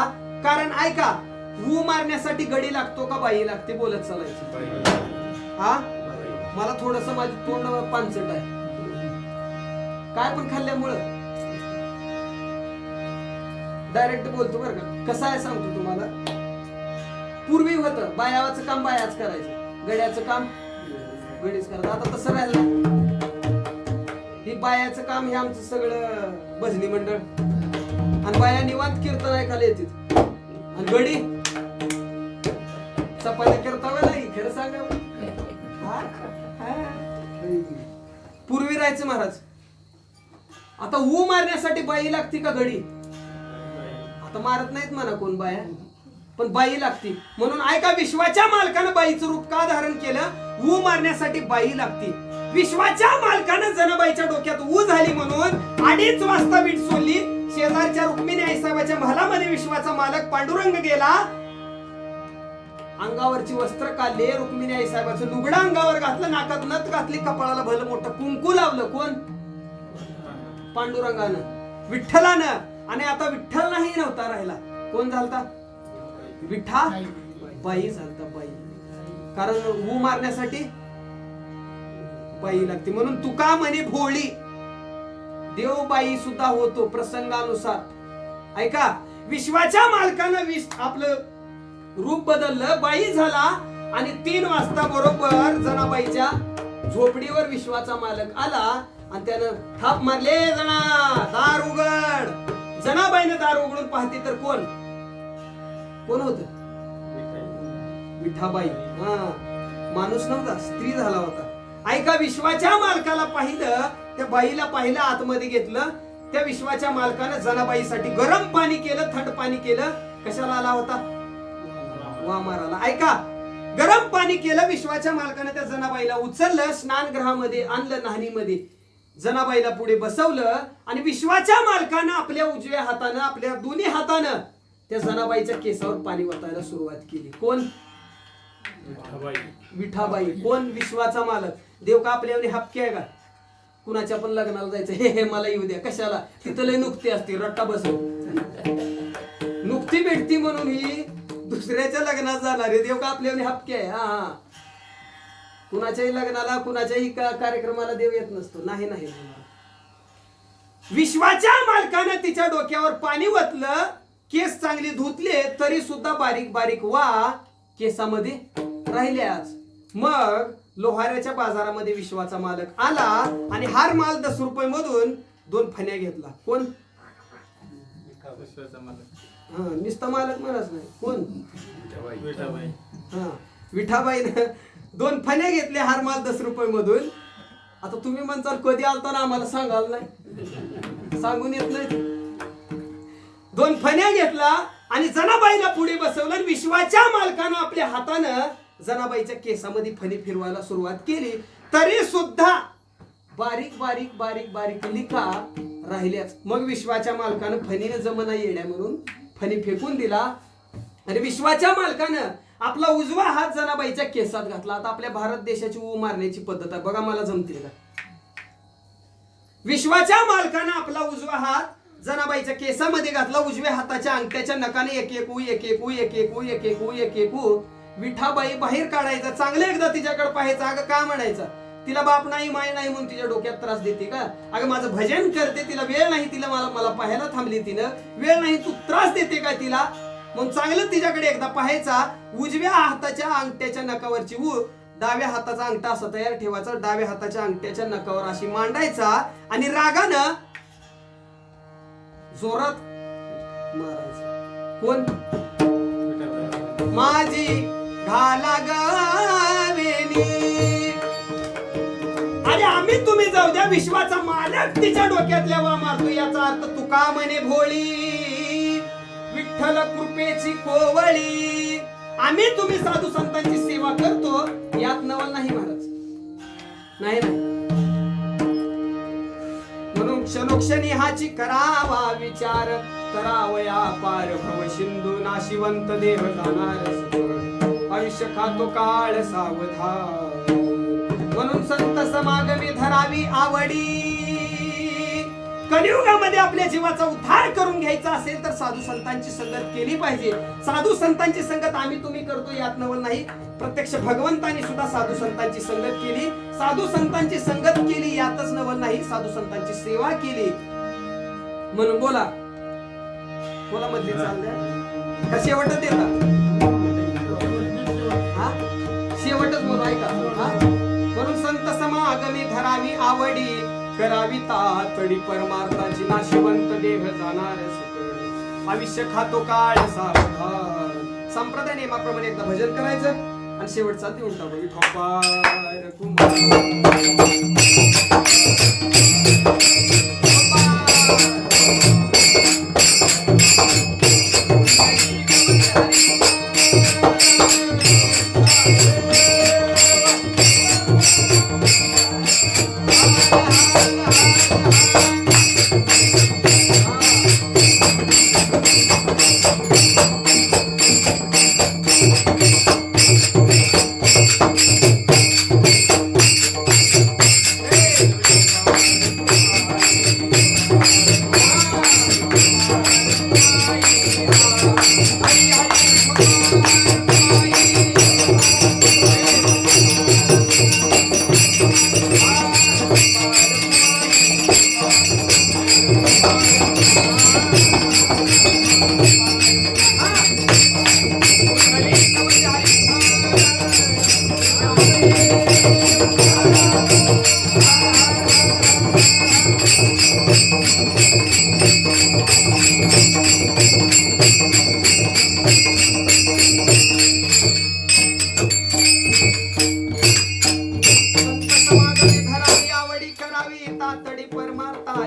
कारण ऐका, हू मारण्यासाठी गडी लागतो का बाई लागते? बोलत चालायची. हा मला थोडस माझी तोंड पानसट आहे, काय पण खाल्ल्यामुळं डायरेक्ट बोलतो बरं का. कसं आहे सांगतो तुम्हाला. पूर्वी होतं बायाचं काम बायाच करायचं, गड्याचं काम गडीच करायचं. आता तसं राहिलं. ही बायाचं काम हे आमचं सगळं भजनी मंडळ. आणि बाया निवांत कीर्तन ऐकायला येतात. आणि गडी चपात्या करतावा नाही. खरं सांगा, पूर्वी राहायचं महाराज. आता ऊ मारण्यासाठी बाई लागती का गडी? आता मारत नाहीत म्हणा कोण बाया, पण बाई लागती. म्हणून ऐका, विश्वाच्या मालकानं बाईचं रूप का धारण केलं? ऊ मारण्यासाठी बाई लागती. विश्वाच्या मालकानं जनाबाईच्या डोक्यात ऊ झाली म्हणून 2:30 वाजता वीट सोडली. शेजारच्या रुक्मिणी आईसाहेबाच्या महलामध्ये विश्वाचा मालक पांडुरंग गेला. अंगावरची वस्त्र काढले, रुक्मिणी आईसाहेबाचं लुगडं अंगावर घातलं, नाकात नथ घातली, कपाळाला भलं मोठं कुंकू लावलं. कोण? पांडुरंगानं, विठ्ठलानं. आणि आता विठ्ठल नाही नव्हता राहिला, कोण झालता? विठ्ठा बाई झालता, बाई. कारण ऊ मारण्यासाठी बाई लागते, म्हणून तुका म्हणे भोळी देवबाई सुद्धा होतो प्रसंगानुसार. ऐका, विश्वाच्या मालकानं आपलं रूप बदललं, बाई झाला आणि 3 वाजता बरोबर जनाबाईच्या झोपडीवर विश्वाचा मालक आला आणि त्यानं थाप मारले, जना दार उघड. जनाबाईनं दार उघडून पाहते तर कोण होत? विठाबाई. हा, माणूस नव्हता, स्त्री झाला होता. ऐका, विश्वाच्या मालकाला पाहिलं, त्या बाईला पाहिलं, आतमध्ये घेतलं. त्या विश्वाच्या मालकानं जनाबाईसाठी गरम पाणी केलं, थंड पाणी केलं. कशाला आला होता? वामाराला. ऐका, गरम पाणी केलं. विश्वाच्या मालकानं त्या जनाबाईला उचललं, स्नानगृहामध्ये आणलं, न्हाणीमध्ये जनाबाईला पुढे बसवलं आणि विश्वाच्या मालकानं आपल्या उजव्या हातानं, आपल्या दोन्ही हातानं त्या जनाबाईच्या केसावर पाणी वाटायला सुरुवात केली. कोण? विठाबाई. कोण? विश्वाचा मालक. देव का आपल्यावर हपके आहे का? कुणाच्या पण लग्नाला जायचं, हे मला येऊ द्या, कशाला? तिथं लय नुकती असते, रट्टा बसव, नुकती भेटती म्हणून ही दुसऱ्याच्या लग्नात जाणार आहे. देव का आपल्यावर हपके आहे? हा, कुणाच्याही लग्नाला, कुणाच्याही कार्यक्रमाला देव येत नसतो. नाही. विश्वाच्या मालकानं तिच्या डोक्यावर पाणी वतलं, केस चांगली धुतले, तरी सुद्धा बारीक बारीक वा केसामध्ये राहिल्याच. मग लोहाऱ्याच्या बाजारामध्ये विश्वाचा मालक आला आणि हार माल 10 रुपये मधून 2 फण्या घेतला. कोण? निस्ता मालक म्हणच नाही, कोण? विठाबाईनं 2 फण्या घेतल्या हार माल 10 रुपये मधून. आता तुम्ही म्हणताल कधी आलता ना, आम्हाला सांगाल नाही, सांगून येत नाही. 2 फण्या घेतला आणि जनाबाईला पुढे बसवलं आणि विश्वाच्या मालकानं आपल्या हातानं जनाबाईच्या केसामध्ये फणी फिरवायला सुरुवात केली, तरी सुद्धा बारीक बारीक बारीक बारीक लिका राहिल्याच. मग विश्वाच्या मालकानं फणीनं जमना येण्या म्हणून फणी फेकून दिला आणि विश्वाच्या मालकानं आपला उजवा हात जनाबाईच्या केसात घातला. आता आपल्या भारत देशाची ऊ मारण्याची पद्धत आहे बघा, मला जमते का? विश्वाच्या मालकानं आपला उजवा हात जनाबाईच्या केसामध्ये घातला, उजव्या हाताच्या अंगठ्याच्या नकाने एक एक ऊ, एक एक ऊ, एक एक ऊ, एक एक ऊ, एक एक ऊ. विठाबाई बाहेर काढायचा, चांगलं एकदा तिच्याकडे पाहायचं. अगं का म्हणायचं? तिला बाप नाही, माय नाही म्हणून तिच्या डोक्यात त्रास देते का? अगं माझं भजन करते, तिला वेळ नाही, तिला मला पाहायला थांबली, तिनं वेळ नाही, तू त्रास देते का तिला? मग चांगलं तिच्याकडे एकदा पाहायचा. उजव्या हाताच्या अंगठ्याच्या नकावरची ऊ, डाव्या हाताचा अंगठा असा तयार ठेवायचा, डाव्या हाताच्या अंगठ्याच्या नकावर अशी मांडायचा आणि रागानं जोरात मारायचं. कोण? माझी घाला गावेनी. अरे आम्ही तुम्ही जाऊ द्या, विश्वाचा मालक तिच्या डोक्यातल्या वा मारतो. याचा अर्थ तुका म्हणे भोळी, विठ्ठल कृपेची कोवळी. आम्ही तुम्ही साधू संतांची सेवा करतो, यात नवल नाही महाराज, नाही. म्हणून क्षणोक्षणी हाची करावा विचार, करावया पार भव सिंधू नाशिवंत देव जाणार, आयुष्य खातो काळ सावधान. म्हणून संत समागमी धरावी आवडी. कलियुगामध्ये आपल्या जीवाचा उद्धार करून घ्यायचा असेल तर साधू संतांची संगत केली पाहिजे. साधू संतांची संगत आम्ही तुम्ही करतो यात नवल नाही. प्रत्यक्ष भगवंतांनी सुद्धा साधू संतांची संगत केली, साधू संतांची संगत केली यातच नवल नाही, साधू संतांची सेवा केली. म्हणून बोला मधली चाललंय का शेवटच येतात? शेवटच म्हणून ऐका. म्हणून संत समागमी धरावी आवडी, करावी तातडी परमार्थाची नाशिवंत देह जाणार सकळ, आयुष्य खातो काळ सावधान. संप्रदाय नियमाप्रमाणे एकदा भजन करायचं आणि शेवटचा देऊन टाकू. विठोबार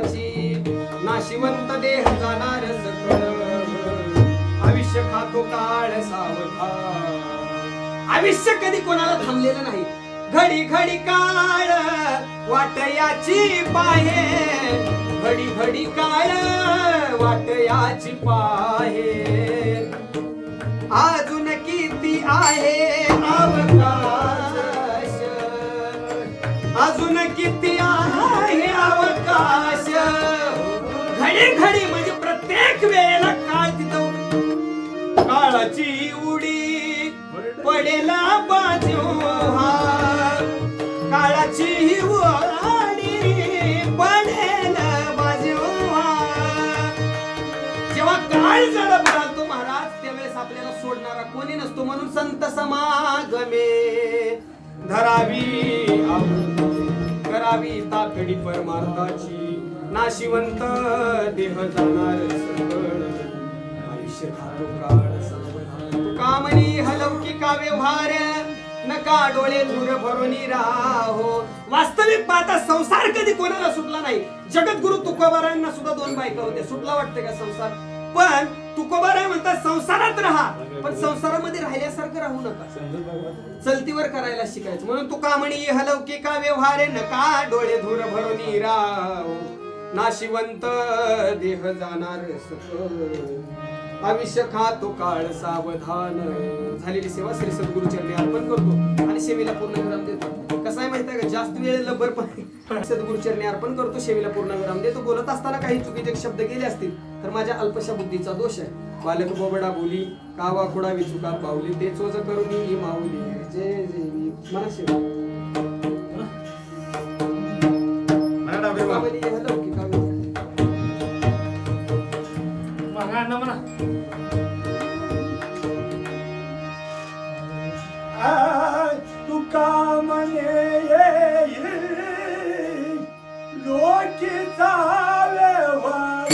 पामराची नाशिवंत देह जाणार सकळ आयुष्य खातो काळ सावधान आयुष्य कधी कोणाला थांबलेलं नाही घडी घडी काळ वाटयाची पाहे घडी घडी काळ वाटयाची पाहे अजून किती आहे अवकाश अजून किती आहे अवकाश घडी घडी म्हणजे प्रत्येक वेळेला काळ तिथं काळाची उडी पडेला बाजू काळाची उडी पडेल बाजू जेव्हा काळ जड पडतो महाराज त्यावेळेस आपल्याला सोडणारा कोणी नसतो म्हणून संत समागमे धरावी करावी तातडी परमार्थाची नाशिवंत देह जाणार सकळ आयुष्य खातो काळ कामनी हलौकिका व्यवहार नका डोळे दूर भरून राहो वास्तविक पाहता संसार कधी कोणाला सुटला नाही जगद्गुरु तुकोबारायांना सुद्धा 2 बायका होत्या सुटला वाटतं का संसार पण तुकोबाराय म्हणतात संसारात राहा पण संसारामध्ये राहिल्यासारखं राहू नका चलतीवर करायला शिकायचं म्हणून तुका म्हणी हलौकिका व्यवहारे नका डोळे धूर भरून राहो नाशिवंत देह जाणार सकळ आयुष्य खातो काळ सावधान झालेली सेवा श्री सद्गुरु चरणी अर्पण करतो आणि सेवेला पूर्ण विराम देतो कसं आहे माहिती आहे का जास्त वेळ लबर पण सद्गुरु चरणी अर्पण करतो सेवेला पूर्ण विराम देतो बोलत असताना काही चुकीचे शब्द गेले असतील तर माझ्या अल्पशा बुद्धीचा दोष आहे बालक बोबडा बोली कावा खुडा विचुका पावली ते चोज करून ही माऊली जय जय मला सेवा हॅलो की काव्य तुका म्हणे येईल लोकीचा व्यवहार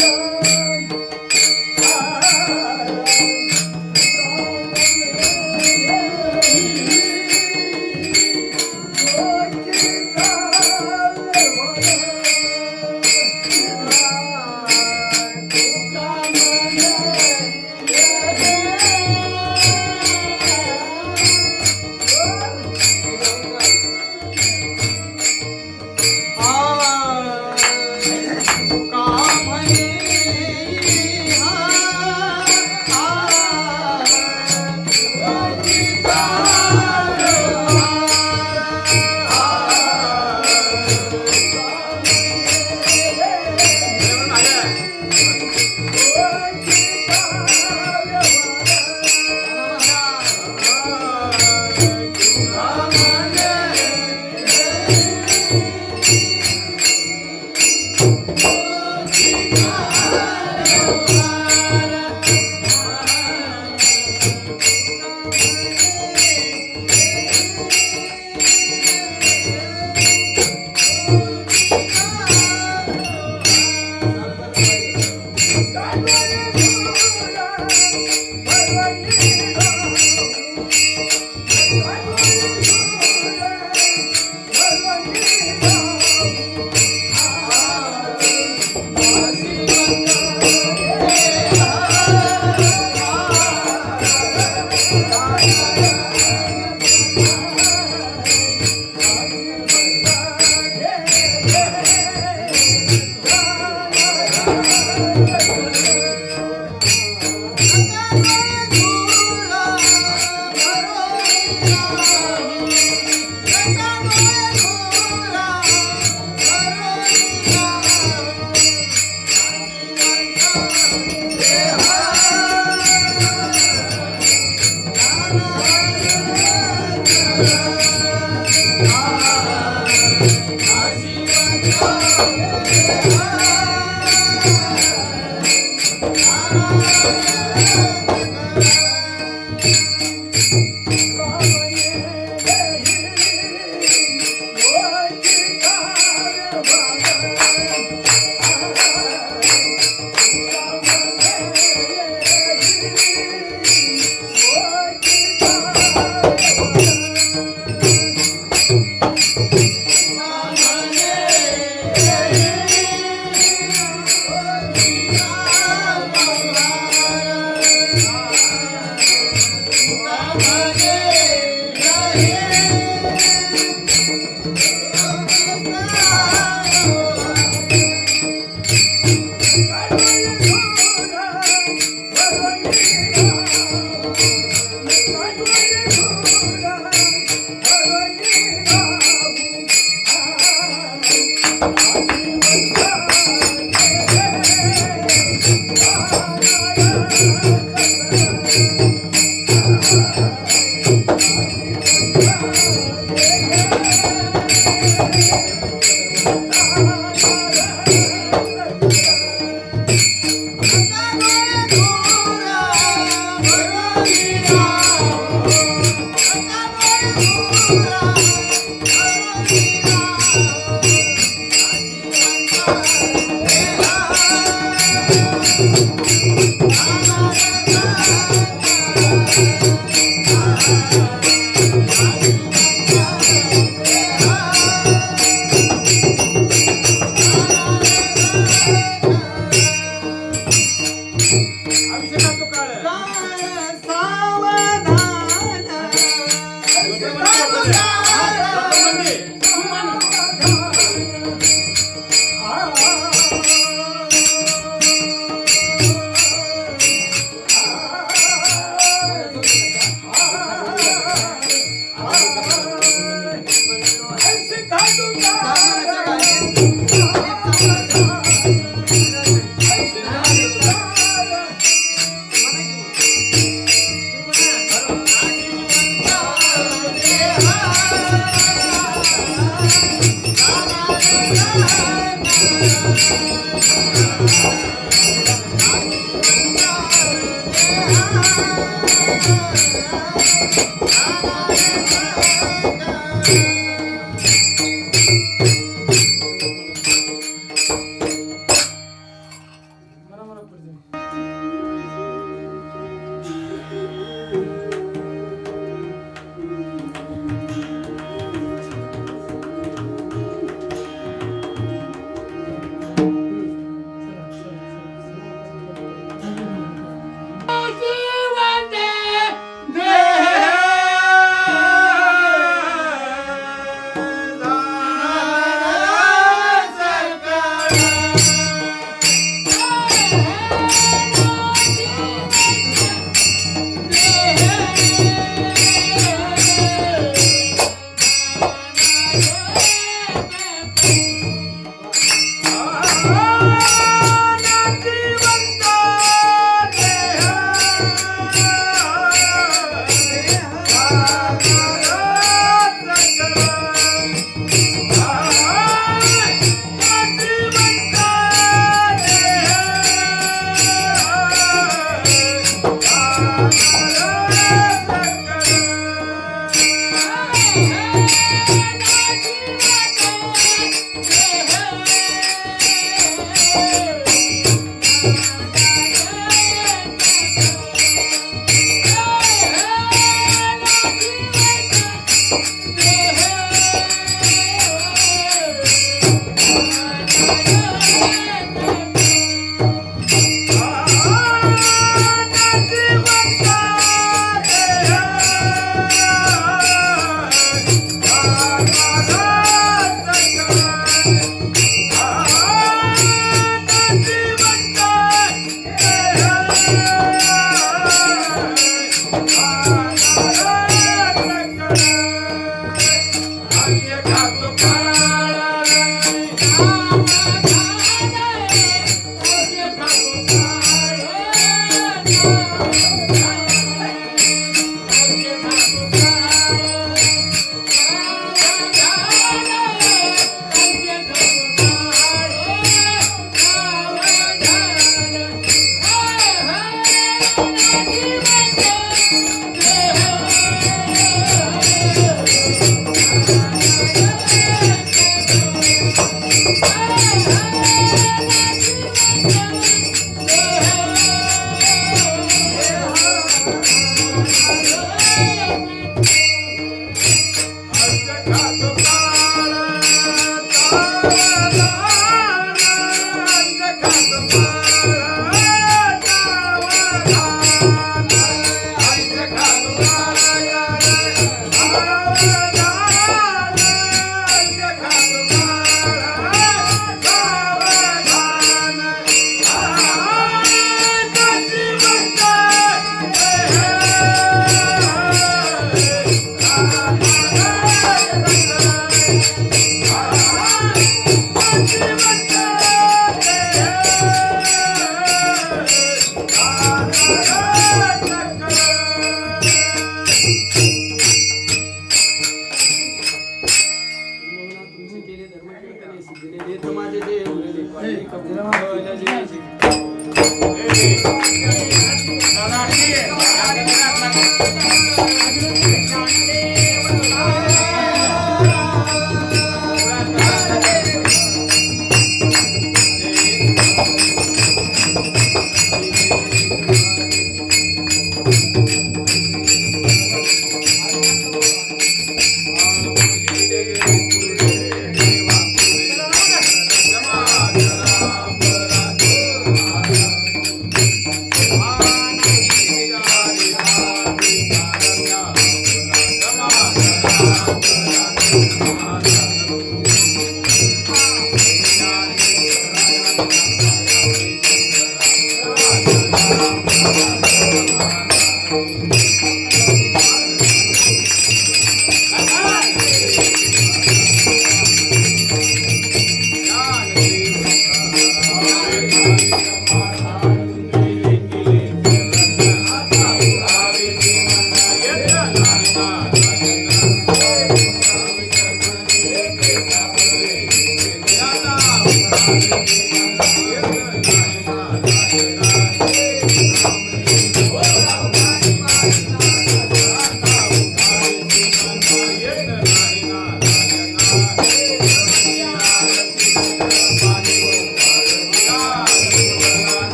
तुमचे केले धर्म कीर्तने सिद्धीने देत माझे देव उरले पाणी कबूल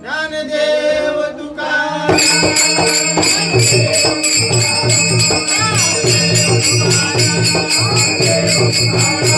ज्ञानदेव तुकाराम तुकाराम